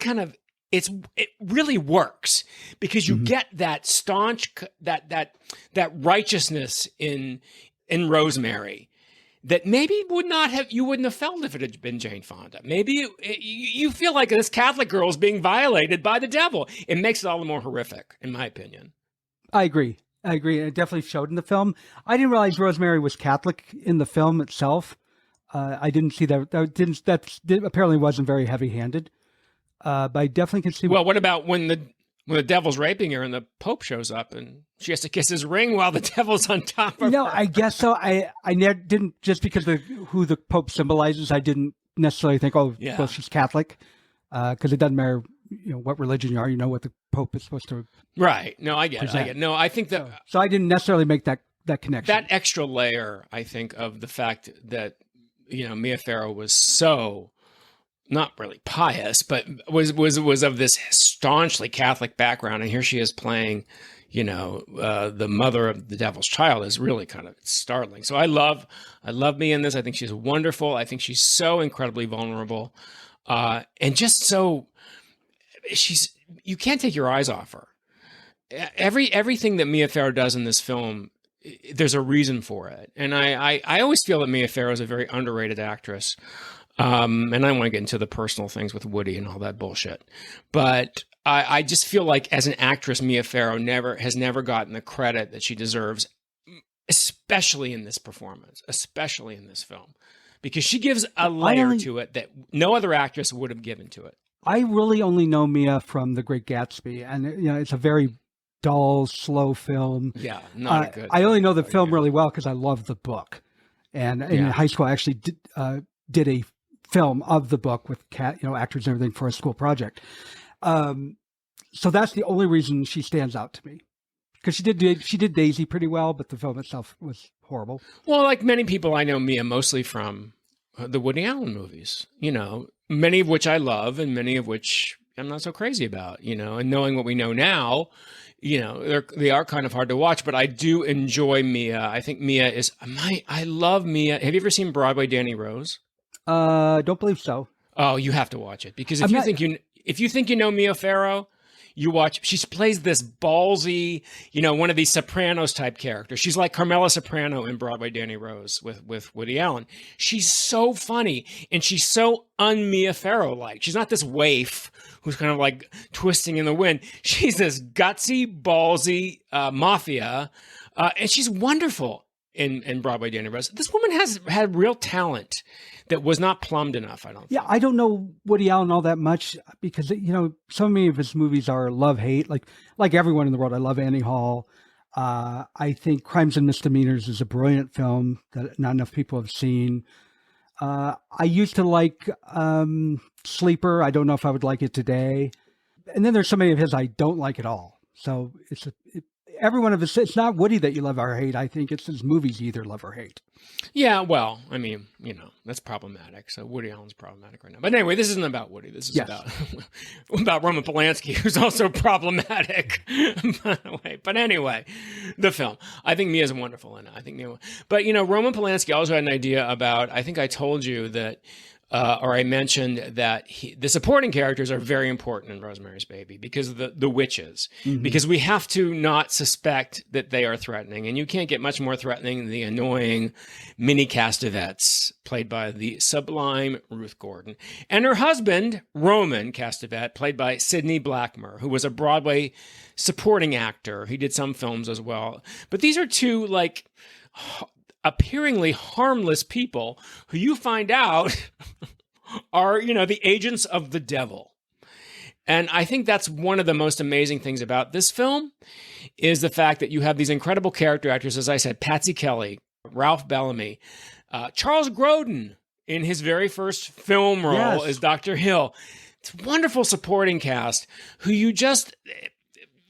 it really works, because you get that staunch, that righteousness in Rosemary that maybe you wouldn't have felt if it had been Jane Fonda. Maybe you feel like this Catholic girl is being violated by the devil. It makes it all the more horrific, in my opinion. I agree. It definitely showed in the film. I didn't realize Rosemary was Catholic in the film itself. I didn't see that. That apparently wasn't very heavy-handed. But I definitely can see. Well, what about when the devil's raping her and the Pope shows up and she has to kiss his ring while the devil's on top of her? No, I guess so. I didn't, just because of who the Pope symbolizes, I didn't necessarily think, well, she's Catholic, because it doesn't matter, what religion you are, what the Pope is supposed to. Right. No, I get it. No, I think that. So I didn't necessarily make that connection. That extra layer, I think, of the fact that, Mia Farrow was so not really pious, but was of this staunchly Catholic background, and here she is playing, the mother of the devil's child, is really kind of startling. So I love Mia in this. I think she's wonderful. I think she's so incredibly vulnerable, and just so you can't take your eyes off her. Everything that Mia Farrow does in this film there's a reason for it. And I always feel that Mia Farrow is a very underrated actress. And I don't want to get into the personal things with Woody and all that bullshit. But I just feel like as an actress, Mia Farrow has never gotten the credit that she deserves, especially in this performance, especially in this film, because she gives a layer to it that no other actress would have given to it. I really only know Mia from The Great Gatsby, and it's a very dull, slow film. Yeah, not good. I only know the film really well because I love the book, and in high school I actually did a film of the book with actors and everything for a school project. So that's the only reason she stands out to me, because she did Daisy pretty well, but the film itself was horrible. Well, like many people, I know Mia mostly from the Woody Allen movies, many of which I love and many of which I'm not so crazy about, and knowing what we know now, they are kind of hard to watch, but I do enjoy Mia. I think Mia I love Mia. Have you ever seen Broadway Danny Rose? Don't believe so. Oh, you have to watch it, because if you think you know Mia Farrow, you watch. She plays this ballsy, one of these Sopranos type characters. She's like Carmela Soprano in Broadway Danny Rose with Woody Allen. She's so funny, and she's so un-Mia Farrow like. She's not this waif who's kind of like twisting in the wind. She's this gutsy, ballsy mafia, and she's wonderful in Broadway Danny Rose. This woman has had real talent that was not plumbed enough, I don't think. Yeah, I don't know Woody Allen all that much because, so many of his movies are love-hate. Like everyone in the world, I love Annie Hall. I think Crimes and Misdemeanors is a brilliant film that not enough people have seen. I used to like Sleeper. I don't know if I would like it today. And then there's so many of his I don't like at all. So every one of his, it's not Woody that you love or hate. I think it's his movies you either love or hate. Yeah, well, I mean, that's problematic. So Woody Allen's problematic right now. But anyway, this isn't about Woody. This is about Roman Polanski, who's also problematic, by the way. But anyway, the film. I think Mia's wonderful in it. But, Roman Polanski also had an idea about, I think I told you that, or I mentioned that the supporting characters are very important in Rosemary's Baby because of the witches, because we have to not suspect that they are threatening. And you can't get much more threatening than the annoying Minnie Castevettes, played by the sublime Ruth Gordon, and her husband, Roman Castevet, played by Sidney Blackmer, who was a Broadway supporting actor. He did some films as well. But these are two, appearingly harmless people who you find out are, the agents of the devil. And I think that's one of the most amazing things about this film is the fact that you have these incredible character actors, as I said, Patsy Kelly, Ralph Bellamy, Charles Grodin in his very first film role as Dr. Hill. It's a wonderful supporting cast who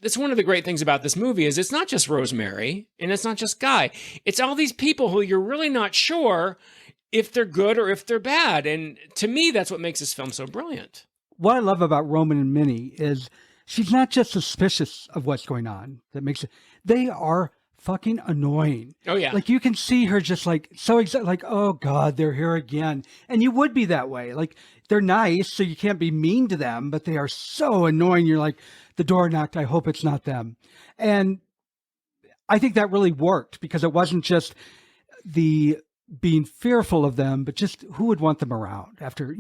that's one of the great things about this movie is it's not just Rosemary and it's not just Guy. It's all these people who you're really not sure if they're good or if they're bad. And to me, that's what makes this film so brilliant. What I love about Roman and Minnie is she's not just suspicious of what's going on. They are fucking annoying. Oh, yeah. You can see her just so excited, oh God, they're here again. And you would be that way. They're nice, so you can't be mean to them, but they are so annoying. You're like, the door knocked, I hope it's not them. And I think that really worked because it wasn't just the being fearful of them, but just who would want them around after,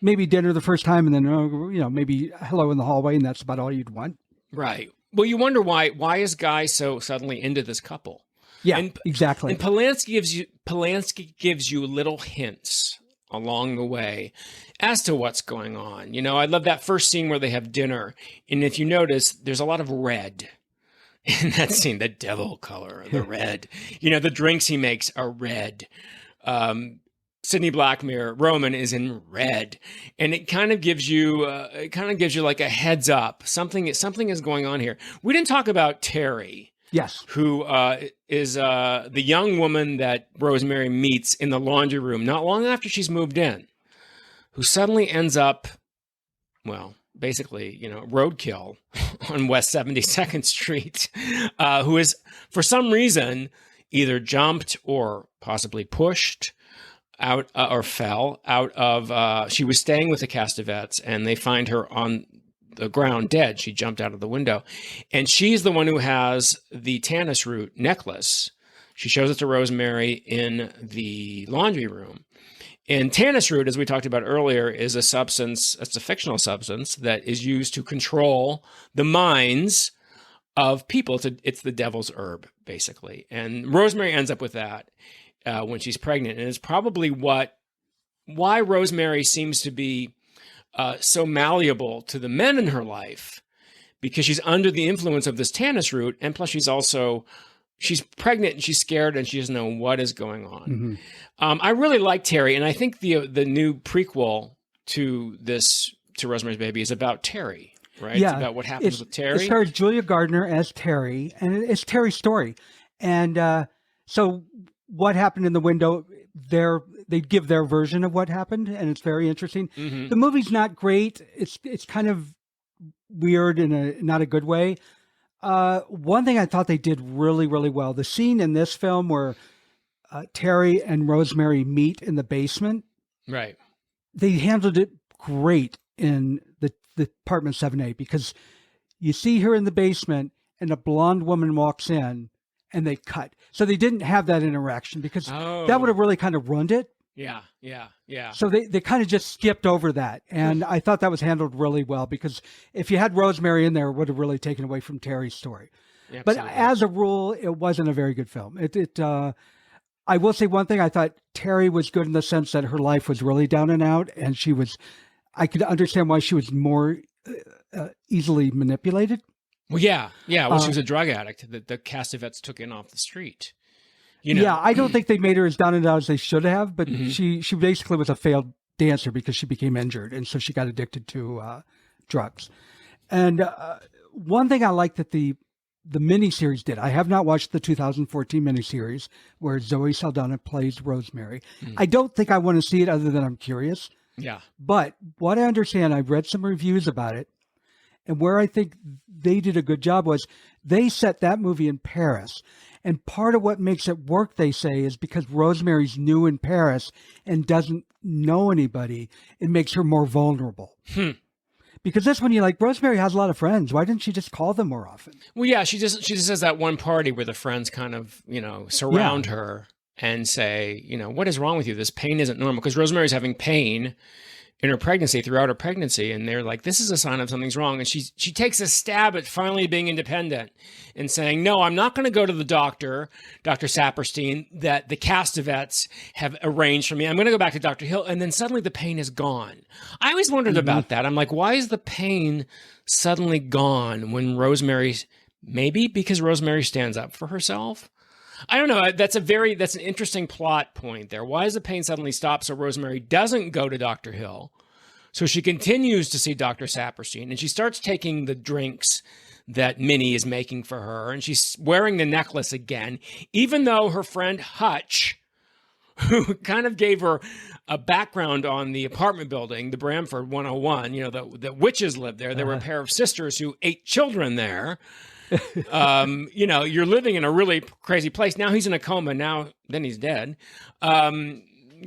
maybe dinner the first time and then, maybe hello in the hallway and that's about all you'd want. Right. Well, you wonder why is Guy so suddenly into this couple? Yeah, exactly. And Polanski gives you little hints along the way as to what's going on. I love that first scene where they have dinner. And if you notice, there's a lot of red in that scene, the devil color, the red. The drinks he makes are red. Sidney Blackmer, Roman, is in red. And it kind of gives you like a heads up. Something is going on here. We didn't talk about Terry. Yes. Who is the young woman that Rosemary meets in the laundry room not long after she's moved in, who suddenly ends up, basically, roadkill on West 72nd Street, who is, for some reason, either jumped or possibly pushed out or fell out of, she was staying with the Castevettes and they find her on the ground dead. She jumped out of the window, and she's the one who has the Tannis root necklace She shows it to Rosemary in the laundry room. And Tannis root, as we talked about earlier, is a substance, it's a fictional substance that is used to control the minds of people. It's the devil's herb, basically. And Rosemary ends up with that when she's pregnant. And it's probably why Rosemary seems to be so malleable to the men in her life, because she's under the influence of this Tannis root. And plus she's pregnant and she's scared and she doesn't know what is going on. I really like Terry. And I think the new prequel to Rosemary's Baby is about Terry, right? Yeah. It's about what happens with Terry. It stars Julia Gardner as Terry, and it's Terry's story. And so what happened in the window, they give their version of what happened, and it's very interesting. The movie's not great. It's kind of weird in not a good way. One thing I thought they did really, really well, the scene in this film where Terry and Rosemary meet in the basement. Right. They handled it great in the apartment 7A, because you see her in the basement and a blonde woman walks in and they cut. So they didn't have that interaction, because that would have really kind of ruined it. Yeah. So they kind of just skipped over that. And I thought that was handled really well, because if you had Rosemary in there, it would have really taken away from Terry's story. Yeah, but as a rule, it wasn't a very good film. I will say one thing. I thought Terry was good in the sense that her life was really down and out, and I could understand why she was more easily manipulated. Well, yeah. Well, she was a drug addict that the Castavets took in off the street. You know? Yeah, I don't think they made her as down and out as they should have, but she basically was a failed dancer because she became injured, and so she got addicted to drugs. And one thing I like that the miniseries did, I have not watched the 2014 miniseries where Zoe Saldana plays Rosemary. I don't think I want to see it, other than I'm curious. Yeah. But what I understand, I've read some reviews about it, and where I think they did a good job was they set that movie in Paris. And part of what makes it work, they say, is because Rosemary's new in Paris and doesn't know anybody. It makes her more vulnerable. Because that's when you're like, Rosemary has a lot of friends. Why didn't she just call them more often? Well, yeah, she just has that one party where the friends kind of, surround her and say, what is wrong with you? This pain isn't normal. Because Rosemary's having pain in her pregnancy, throughout her pregnancy, and they're like, this is a sign of something's wrong. And she takes a stab at finally being independent and saying, no, I'm not going to go to the doctor, Dr. Saperstein, that the Castavets have arranged for me. I'm going to go back to Dr. Hill. And then suddenly the pain is gone. I always wondered about that. I'm like, why is the pain suddenly gone when maybe because Rosemary stands up for herself? I don't know. That's an interesting plot point there. Why does the pain suddenly stop so Rosemary doesn't go to Dr. Hill? So she continues to see Dr. Saperstein, and she starts taking the drinks that Minnie is making for her, and she's wearing the necklace again, even though her friend Hutch, who kind of gave her a background on the apartment building, the Bramford 101, the witches lived there. There were a pair of sisters who ate children there. You're living in a really crazy place. Now he's in a coma. Then he's dead.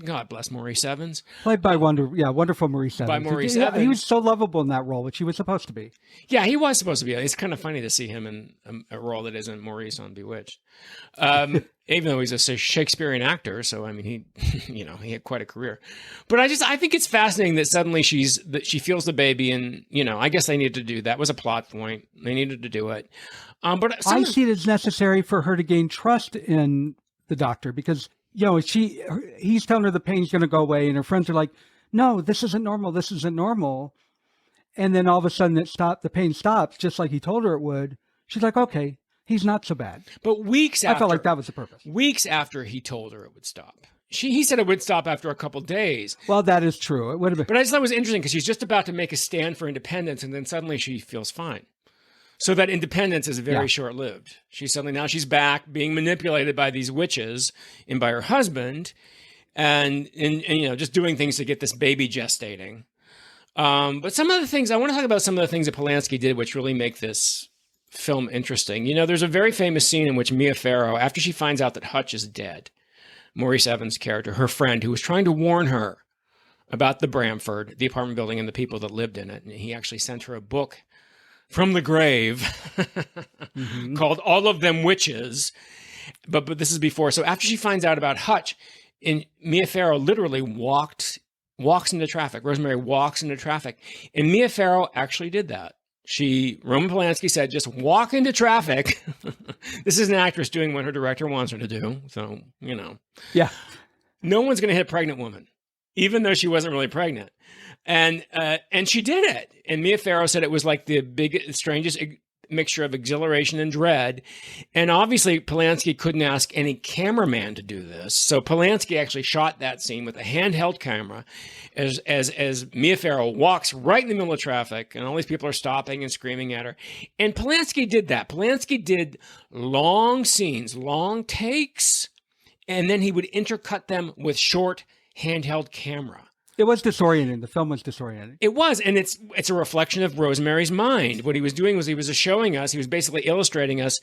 God bless Maurice Evans. Played by wonderful Maurice Evans. By Maurice Evans. He was so lovable in that role, which he was supposed to be. Yeah, he was supposed to be. It's kind of funny to see him in a role that isn't Maurice on Bewitched. Even though he's a Shakespearean actor, so I mean he had quite a career. But I think it's fascinating that suddenly she feels the baby, and I guess they needed to do that. Was a plot point. They needed to do it. But I see it as necessary for her to gain trust in the doctor, because he's telling her the pain's going to go away, and her friends are like, no, this isn't normal. This isn't normal. And then all of a sudden the pain stops, just like he told her it would. She's like, okay, he's not so bad. But I felt like that was the purpose. Weeks after he told her it would stop. He said it would stop after a couple days. Well, that is true. It would have been. But I just thought it was interesting because she's just about to make a stand for independence, and then suddenly she feels fine. So that independence is very short-lived. She's back being manipulated by these witches and by her husband, and just doing things to get this baby gestating. But some of the things I want to talk about, some of the things that Polanski did, which really make this film interesting. There's a very famous scene in which Mia Farrow, after she finds out that Hutch is dead, Maurice Evans' character, her friend, who was trying to warn her about the Bramford, the apartment building, and the people that lived in it, and he actually sent her a book from the grave called All of Them Witches. But this is before. So after she finds out about Hutch, and Mia Farrow literally walks into traffic. Rosemary walks into traffic. And Mia Farrow actually did that. Roman Polanski said, just walk into traffic. This is an actress doing what her director wants her to do. So, Yeah. No one's going to hit a pregnant woman, even though she wasn't really pregnant. And she did it. And Mia Farrow said it was like the strangest mixture of exhilaration and dread. And obviously Polanski couldn't ask any cameraman to do this. So Polanski actually shot that scene with a handheld camera as Mia Farrow walks right in the middle of traffic and all these people are stopping and screaming at her. And Polanski did that. Polanski did long scenes, long takes, and then he would intercut them with short handheld camera. It was disorienting. The film was disorienting. It was, and it's a reflection of Rosemary's mind. What he was doing was he was showing us, he was basically illustrating us,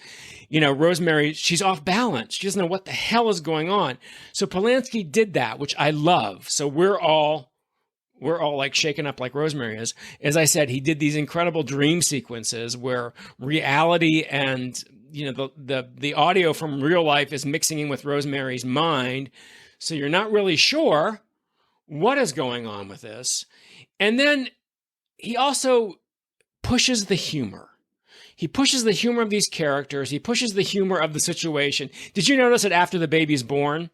Rosemary, she's off balance. She doesn't know what the hell is going on. So Polanski did that, which I love. So we're all like shaken up like Rosemary is. As I said, he did these incredible dream sequences where reality and the audio from real life is mixing in with Rosemary's mind. So you're not really sure what is going on with this. And then he also pushes the humor. He pushes the humor of these characters. He pushes the humor of the situation. Did you notice that after the baby's born,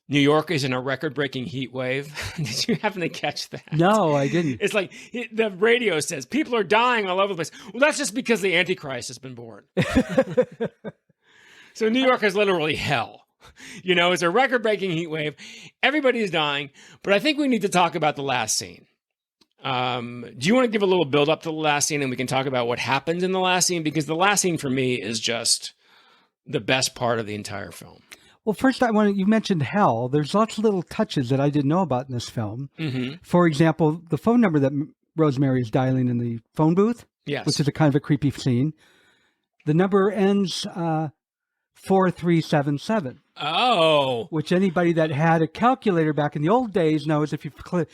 New York is in a record-breaking heat wave? Did you happen to catch that? No, I didn't. It's like the radio says, people are dying all over the place. Well, that's just because the Antichrist has been born. So New York is literally hell. It's a record-breaking heat wave. Everybody's dying. But I think we need to talk about the last scene. Do you want to give a little build-up to the last scene and we can talk about what happens in the last scene? Because the last scene for me is just the best part of the entire film. Well, first, you mentioned hell. There's lots of little touches that I didn't know about in this film. Mm-hmm. For example, the phone number that Rosemary is dialing in the phone booth, yes, which is a kind of a creepy scene. The number ends 4377. Oh. Which anybody that had a calculator back in the old days knows if you flip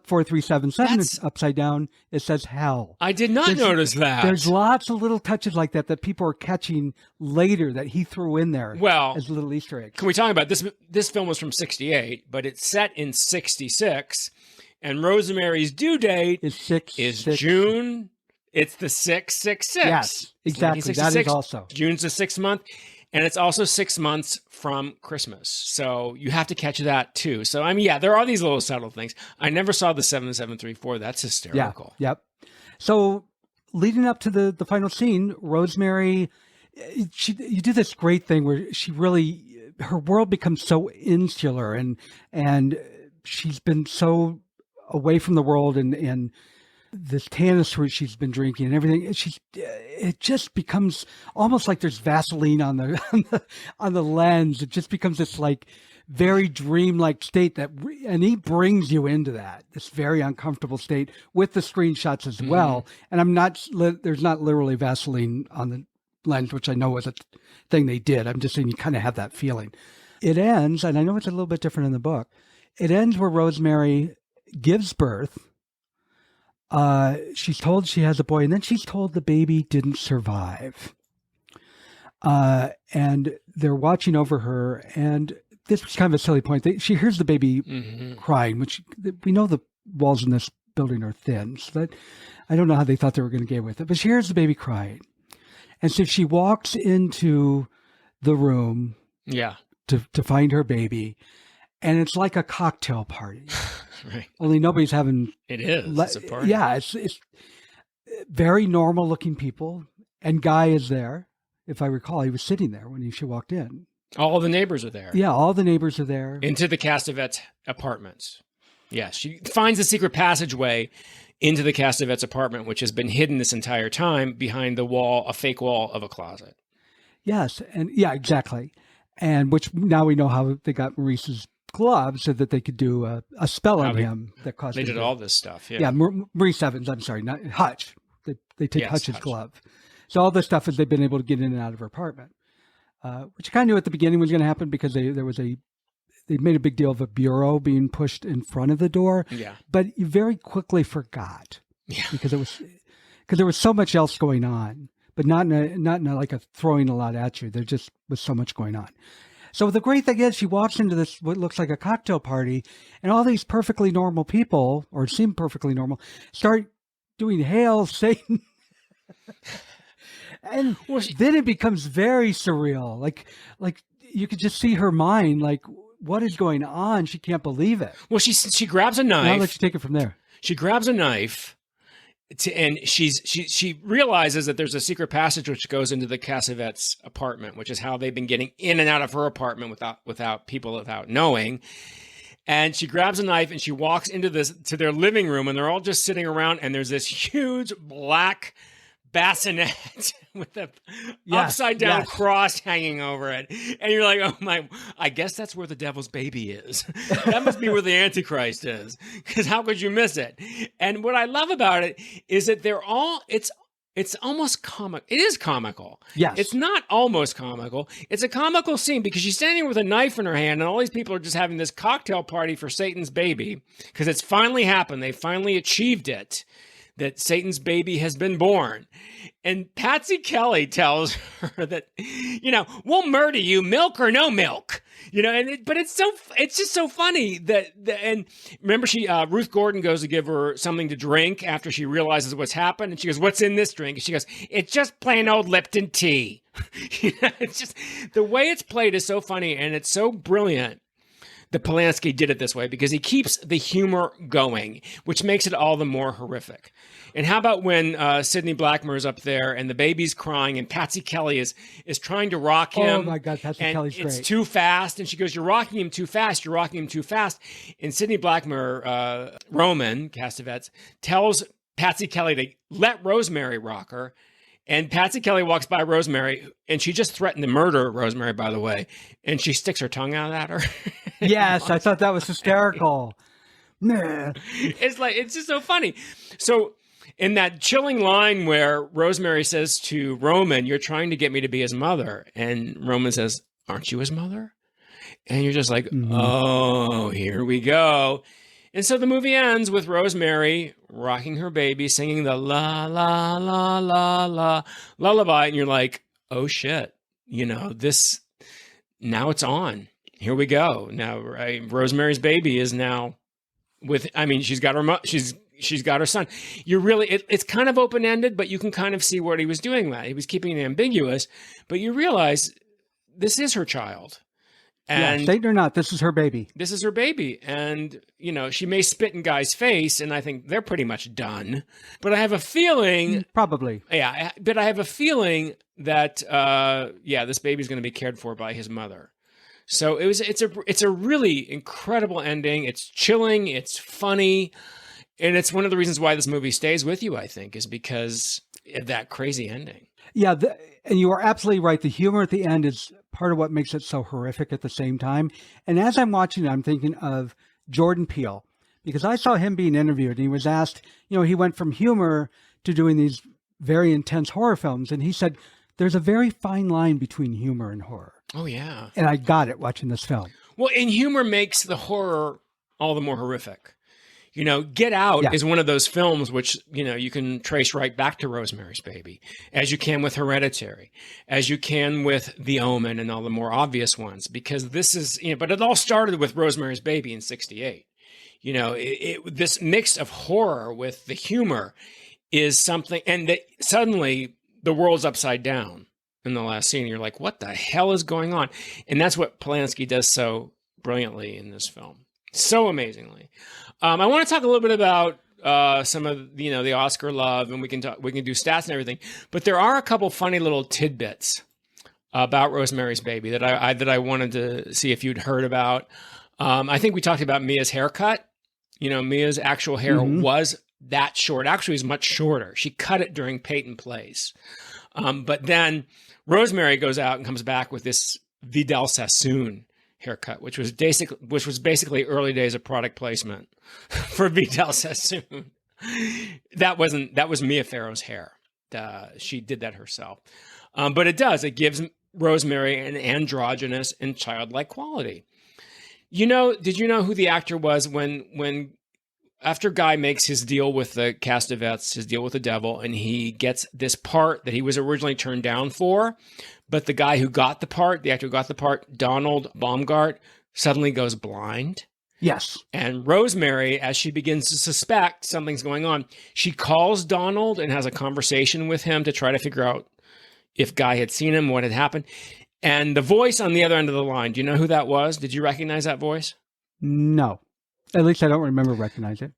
4377 upside down, it says hell. I did not notice that. There's lots of little touches like that people are catching later that he threw in there as little Easter eggs. Can we talk about this? This film was from 1968, but it's set in 1966, and Rosemary's due date is June. It's the 666. Yes, exactly. That is also. June's the 6th month. And it's also 6 months from Christmas. So you have to catch that too. So, there are these little subtle things. I never saw the 7734. That's hysterical. Yeah, yep. So leading up to the final scene, Rosemary, you do this great thing where her world becomes so insular and she's been so away from the world and this Tannis fruit she's been drinking and everything, it just becomes almost like there's Vaseline on the lens. It just becomes this like very dreamlike state and he brings you into this very uncomfortable state with the screenshots as well. And there's not literally Vaseline on the lens, which I know was a thing they did. I'm just saying you kind of have that feeling. It ends, and I know it's a little bit different in the book. It ends where Rosemary gives birth. She's told she has a boy, and then she's told the baby didn't survive. And they're watching over her, and this was kind of a silly point. She hears the baby crying, which we know the walls in this building are thin, so that I don't know how they thought they were going to get away with it. But she hears the baby crying, and so she walks into the room, to find her baby, and it's like a cocktail party. Right. Only nobody's having. It is. It's a party. Yeah, it's very normal looking people, and Guy is there. If I recall, he was sitting there when she walked in. All the neighbors are there. Yeah, all the neighbors are there. Into the Castavet's apartments. Yes, she finds the secret passageway into the Castavet's apartment, which has been hidden this entire time behind the wall, a fake wall of a closet. Yes, and yeah, exactly. And which now we know how they got Maurice's glove so that they could do a spell on him that caused. They did all this stuff. Yeah, Maurice Evans. I'm sorry, not Hutch. They take Hutch's glove. So all this stuff is they've been able to get in and out of her apartment, which you kind of knew at the beginning was going to happen because they made a big deal of a bureau being pushed in front of the door. Yeah, but you very quickly forgot. Yeah, because there was so much else going on. but not in a like a throwing a lot at you. There just was so much going on. So the great thing is she walks into this, what looks like a cocktail party, and all these perfectly normal people, or seem perfectly normal, start doing Hail Satan. And then it becomes very surreal. Like you could just see her mind, like, what is going on? She can't believe it. Well, she grabs a knife. I'll let you take it from there. She grabs a knife, and she realizes that there's a secret passage which goes into the Cassavet's apartment, which is how they've been getting in and out of her apartment without knowing. And she grabs a knife and she walks into to their living room, and they're all just sitting around, and there's this huge black bassinet with a upside down cross hanging over it. And you're like, oh my, I guess that's where the devil's baby is. That must be where the Antichrist is, because how could you miss it? And what I love about it is that it's almost comic. It is comical. Yes. It's not almost comical. It's a comical scene because she's standing with a knife in her hand, and all these people are just having this cocktail party for Satan's baby, because it's finally happened. They finally achieved it, that Satan's baby has been born. And Patsy Kelly tells her that, we'll murder you, milk or no milk. But it's just so funny and remember Ruth Gordon goes to give her something to drink after she realizes what's happened. And she goes, what's in this drink? And she goes, it's just plain old Lipton tea. It's just, the way it's played is so funny, and it's so brilliant that Polanski did it this way, because he keeps the humor going, which makes it all the more horrific. And how about when Sidney Blackmer's up there and the baby's crying and Patsy Kelly is trying to rock him. Oh my God, Patsy Kelly's great. It's too fast. And she goes, you're rocking him too fast. You're rocking him too fast. And Sidney Blackmer, Roman Castavetz, tells Patsy Kelly to let Rosemary rock her. And Patsy Kelly walks by Rosemary, and she just threatened to murder Rosemary, by the way. And she sticks her tongue out at her. Yes, I thought that was hysterical. Nah. It's just so funny. So in that chilling line where Rosemary says to Roman, you're trying to get me to be his mother. And Roman says, aren't you his mother? And you're just like, oh, here we go. And so the movie ends with Rosemary rocking her baby, singing the la, la, la, la, la, lullaby. And you're like, oh shit, now it's on. Here we go. Now, Rosemary's baby is now she's got her son. It's kind of open-ended, but you can kind of see what he was doing. That he was keeping it ambiguous, but you realize this is her child. And Satan or not, this is her baby. This is her baby. And, she may spit in Guy's face, and I think they're pretty much done. But I have a feeling... Probably. Yeah, but I have a feeling that, this baby's going to be cared for by his mother. So it's a really incredible ending. It's chilling. It's funny. And it's one of the reasons why this movie stays with you, I think, is because of that crazy ending. Yeah, and you are absolutely right. The humor at the end is part of what makes it so horrific at the same time. And as I'm watching it, I'm thinking of Jordan Peele, because I saw him being interviewed, and he was asked, he went from humor to doing these very intense horror films. And he said, there's a very fine line between humor and horror. Oh, yeah. And I got it watching this film. Well, and humor makes the horror all the more horrific. Get Out is one of those films which, you can trace right back to Rosemary's Baby, as you can with Hereditary, as you can with The Omen and all the more obvious ones, because this is, but it all started with Rosemary's Baby in 1968. This mix of horror with the humor is something, and that suddenly the world's upside down in the last scene. You're like, what the hell is going on? And that's what Polanski does so brilliantly in this film. So amazingly. I want to talk a little bit about some of the Oscar love, and we can do stats and everything. But there are a couple funny little tidbits about Rosemary's Baby that I wanted to see if you'd heard about. I think we talked about Mia's haircut. Mia's actual hair was that short. Actually, it was much shorter. She cut it during Peyton Place. But then Rosemary goes out and comes back with this Vidal Sassoon haircut, which was basically early days of product placement for Vidal Sassoon. That was Mia Farrow's hair. She did that herself. But it gives Rosemary an androgynous and childlike quality. Did you know who the actor was when after Guy makes his deal with the Castavets, his deal with the devil, and he gets this part that he was originally turned down for, but the guy who got the part, the actor who got the part, Donald Baumgart, suddenly goes blind. Yes. And Rosemary, as she begins to suspect something's going on, she calls Donald and has a conversation with him to try to figure out if Guy had seen him, what had happened. And the voice on the other end of the line, do you know who that was? Did you recognize that voice? No. At least I don't remember recognizing it.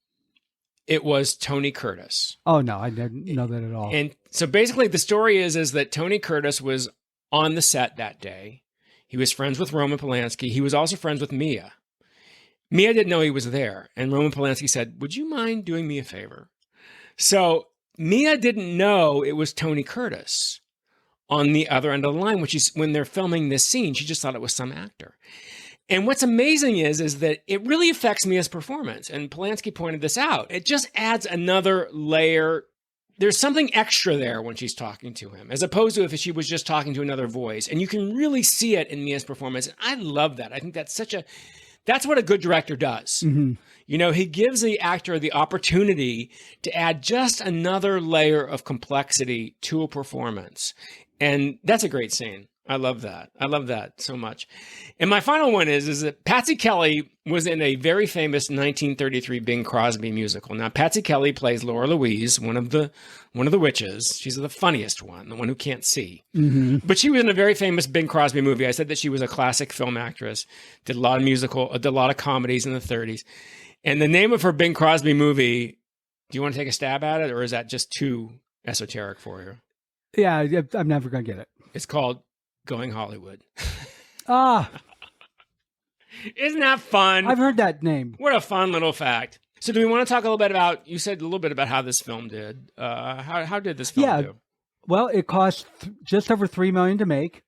It was Tony Curtis. Oh, no, I didn't know that at all. And so basically the story is that Tony Curtis was on the set that day. He was friends with Roman Polanski. He was also friends with Mia. Mia didn't know he was there. And Roman Polanski said, would you mind doing me a favor? So Mia didn't know it was Tony Curtis on the other end of the line, which is when they're filming this scene. She just thought it was some actor. And what's amazing is that it really affects Mia's performance. And Polanski pointed this out. It just adds another layer. There's something extra there when she's talking to him, as opposed to if she was just talking to another voice. And you can really see it in Mia's performance. And I love that. I think that's what a good director does. Mm-hmm. You know, he gives the actor the opportunity to add just another layer of complexity to a performance. And that's a great scene. I love that. I love that so much. And my final one is that Patsy Kelly was in a very famous 1933 Bing Crosby musical. Now, Patsy Kelly plays Laura Louise, one of the witches. She's the funniest one, the one who can't see. Mm-hmm. But she was in a very famous Bing Crosby movie. I said that she was a classic film actress, did a lot of comedies in the 30s. And the name of her Bing Crosby movie, do you want to take a stab at it, or is that just too esoteric for you? Yeah, I'm never going to get it. It's called Going Hollywood. Ah. Isn't that fun? I've heard that name. What a fun little fact. So do we want to talk a little bit about, you said a little bit about how this film did. How did this film do? Well, it cost just over $3 million to make,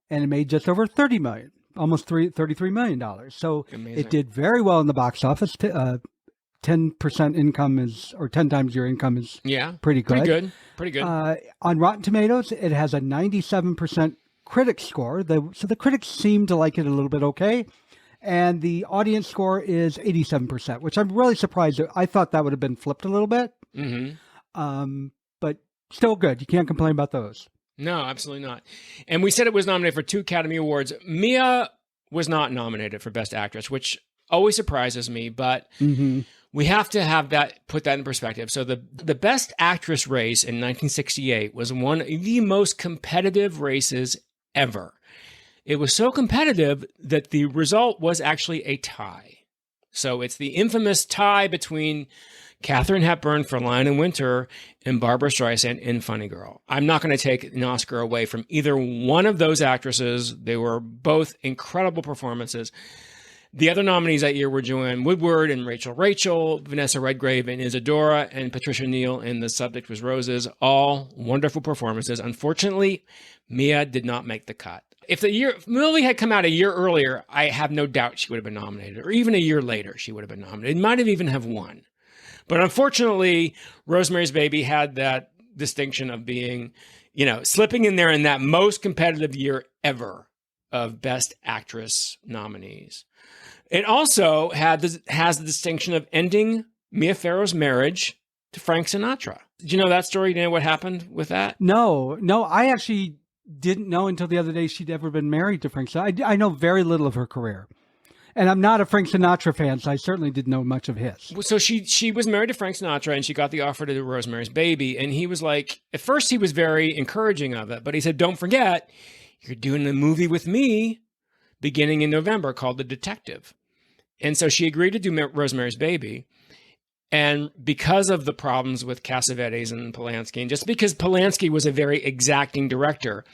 and it made just over $30 million, almost $33 million. So Amazing. It did very well in the box office. 10% income is, or 10 times your income is pretty good. Pretty good. On Rotten Tomatoes, it has a 97% critic score. So the critics seem to like it a little bit okay. And the audience score is 87%, which I'm really surprised. I thought that would have been flipped a little bit. Mm-hmm. But still good. You can't complain about those. No, absolutely not. And we said it was nominated for 2 Academy Awards. Mia was not nominated for Best Actress, which always surprises me, but we have to put that in perspective. So the Best Actress race in 1968 was one of the most competitive races ever. It was so competitive that the result was actually a tie. So it's the infamous tie between Katharine Hepburn for Lion in Winter and Barbara Streisand in Funny Girl. I'm not going to take an Oscar away from either one of those actresses. They were both incredible performances. The other nominees that year were Joanne Woodward and Rachel, Vanessa Redgrave and Isadora, and Patricia Neal in The Subject Was Roses. All wonderful performances. Unfortunately, Mia did not make the cut. If the movie had come out a year earlier, I have no doubt she would have been nominated. Or even a year later, she would have been nominated. Might have even have won. But unfortunately, Rosemary's Baby had that distinction of being, slipping in there in that most competitive year ever of Best Actress nominees. It also has the distinction of ending Mia Farrow's marriage to Frank Sinatra. Did you know that story? Do you know what happened with that? No, I actually didn't know until the other day she'd ever been married to Frank Sinatra. I know very little of her career. And I'm not a Frank Sinatra fan, so I certainly didn't know much of his. So she was married to Frank Sinatra, and she got the offer to do Rosemary's Baby. And he was like, at first he was very encouraging of it, but he said, don't forget, you're doing a movie with me beginning in November called The Detective. And so she agreed to do Rosemary's Baby. And because of the problems with Cassavetes and Polanski, and just because Polanski was a very exacting director,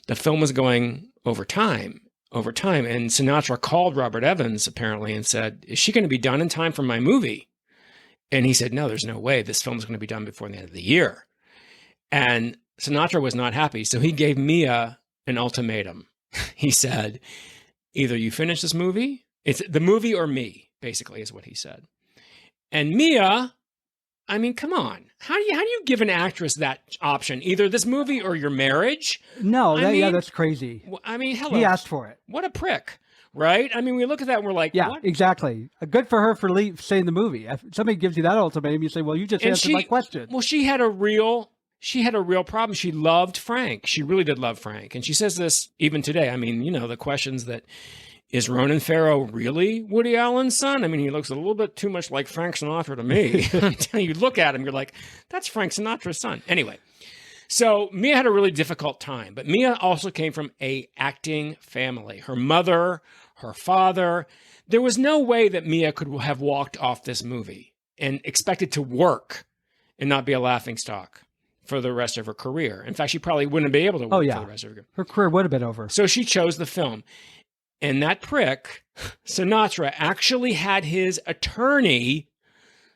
the film was going over time. And Sinatra called Robert Evans, apparently, and said, is she going to be done in time for my movie? And he said, no, there's no way. This film is going to be done before the end of the year. And Sinatra was not happy. So he gave Mia an ultimatum. He said, either you finish this movie, it's the movie or me, basically, is what he said. And Mia, I mean, come on. How do you give an actress that option? Either this movie or your marriage? No, that's crazy. I mean, hello. He asked for it. What a prick. right? I mean, we look at that and we're like, Yeah, what? exactly. Good for her for saying the movie. If somebody gives you that ultimatum, you say, well, you just answered my question. Well, she had a real problem. She loved Frank. She really did love Frank. And she says this even today. I mean, the questions that, is Ronan Farrow really Woody Allen's son? I mean, he looks a little bit too much like Frank Sinatra to me. I'm telling you, look at him, you're like, that's Frank Sinatra's son. Anyway, so Mia had a really difficult time, but Mia also came from a acting family. Her mother, her father. There was no way that Mia could have walked off this movie and expected to work and not be a laughingstock for the rest of her career. In fact, she probably wouldn't be able to work for the rest of her career. Her career would have been over. So she chose the film. And that prick, Sinatra, actually had his attorney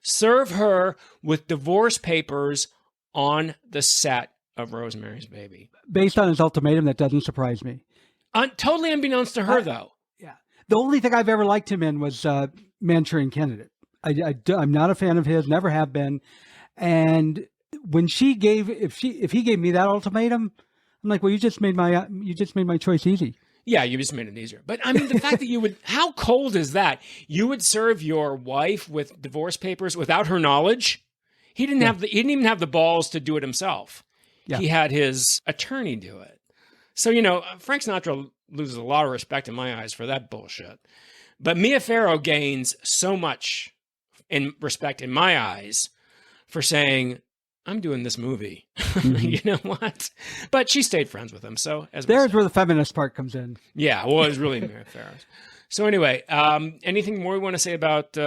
serve her with divorce papers on the set of Rosemary's Baby. Based on his ultimatum, that doesn't surprise me. Totally unbeknownst to her, though. Yeah. The only thing I've ever liked him in was Manchurian Candidate. I'm not a fan of his, never have been. And when if he gave me that ultimatum, I'm like, well, you just made my choice easy. Yeah, you just made it easier. But I mean, the fact that how cold is that? You would serve your wife with divorce papers without her knowledge? He didn't even have the balls to do it himself. Yeah. He had his attorney do it. So, Frank Sinatra loses a lot of respect in my eyes for that bullshit. But Mia Farrow gains so much in respect in my eyes for saying, I'm doing this movie. Mm-hmm. You know what? But she stayed friends with him. So there's where the feminist part comes in. Yeah, well, it was really Mia Farrow. So anyway, anything more you want to say about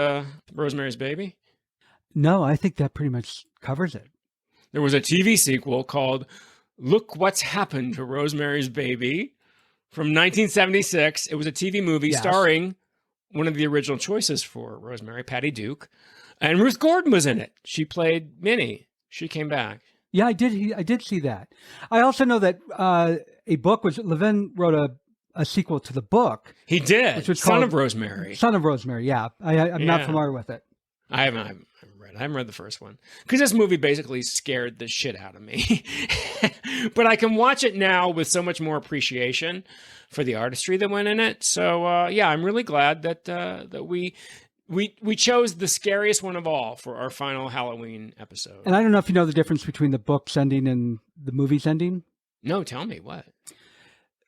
Rosemary's Baby? No, I think that pretty much covers it. There was a TV sequel called Look What's Happened to Rosemary's Baby from 1976. It was a TV movie starring one of the original choices for Rosemary, Patty Duke. And Ruth Gordon was in it. She played Minnie. She came back. Yeah, I did see that. I also know that a book Levin wrote a sequel to the book. He did. Which was Son of Rosemary. Son of Rosemary. Yeah, I'm not familiar with it. I haven't read the first one because this movie basically scared the shit out of me. But I can watch it now with so much more appreciation for the artistry that went in it. So I'm really glad that we chose the scariest one of all for our final Halloween episode. And I don't know if you know the difference between the book's ending and the movie's ending. No, tell me what.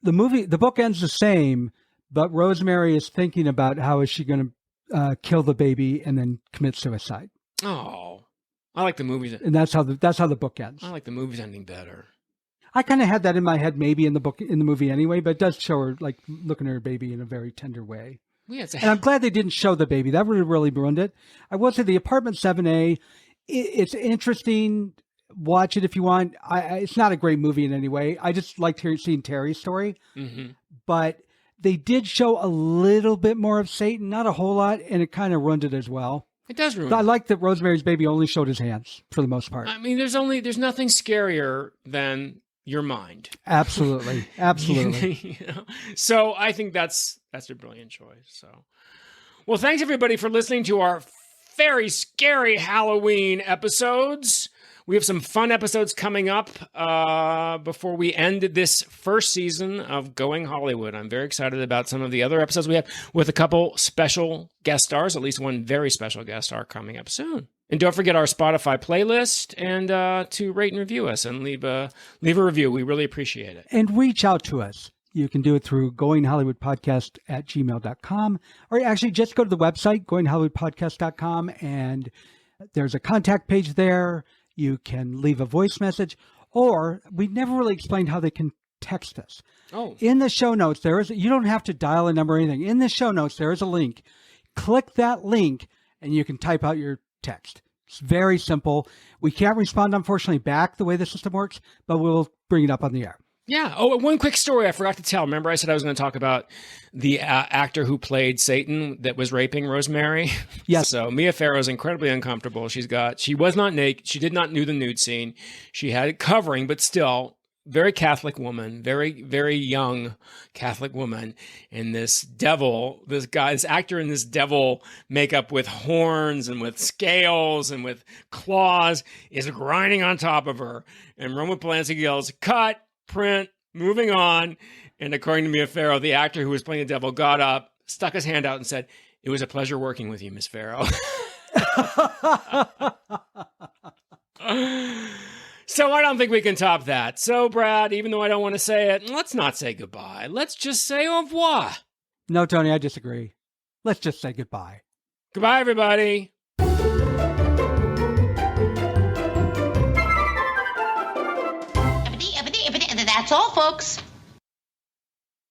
The book ends the same, but Rosemary is thinking about how is she going to kill the baby and then commit suicide. Oh, I like the movies. And that's how the book ends. I like the movie's ending better. I kind of had that in my head, maybe in the movie anyway, but it does show her like looking at her baby in a very tender way. Yeah, and I'm glad they didn't show the baby. That would have really ruined it. I will say the Apartment 7A, it's interesting. Watch it if you want. It's not a great movie in any way. I just liked seeing Terry's story. Mm-hmm. But they did show a little bit more of Satan, not a whole lot, and it kind of ruined it as well. It does ruin it. I like that Rosemary's Baby only showed his hands for the most part. I mean, there's nothing scarier than your mind. Absolutely. Absolutely. So I think that's a brilliant choice. So, well, thanks everybody for listening to our very scary Halloween episodes. We have some fun episodes coming up before we end this first season of Going Hollywood. I'm very excited about some of the other episodes we have with a couple special guest stars, at least one very special guest star coming up soon. And don't forget our Spotify playlist and to rate and review us and leave a review. We really appreciate it. And reach out to us. You can do it through goinghollywoodpodcast@gmail.com, or actually just go to the website, goinghollywoodpodcast.com, and there's a contact page there. You can leave a voice message, or we never really explained how they can text us. Oh. In the show notes, you don't have to dial a number or anything. In the show notes, there is a link. Click that link, and you can type out your text. It's very simple. We can't respond, unfortunately, back the way the system works, but we'll bring it up on the air. Yeah. Oh, one quick story I forgot to tell. Remember I said I was going to talk about the actor who played Satan that was raping Rosemary? Yes. So Mia Farrow is incredibly uncomfortable. She was not naked. She did not do the nude scene. She had it covering, but still very Catholic woman, very, very young Catholic woman. And this actor in this devil makeup with horns and with scales and with claws is grinding on top of her. And Roman Polanski yells, "Cut! Print, Moving on. And according to Mia Farrow, the actor who was playing the devil got up, stuck his hand out and said, "It was a pleasure working with you, Miss Farrow." So I don't think we can top that. So, Brad, even though I don't want to say it, let's not say goodbye. Let's just say au revoir. No, Tony, I disagree. Let's just say goodbye. Goodbye, everybody. That's all, folks.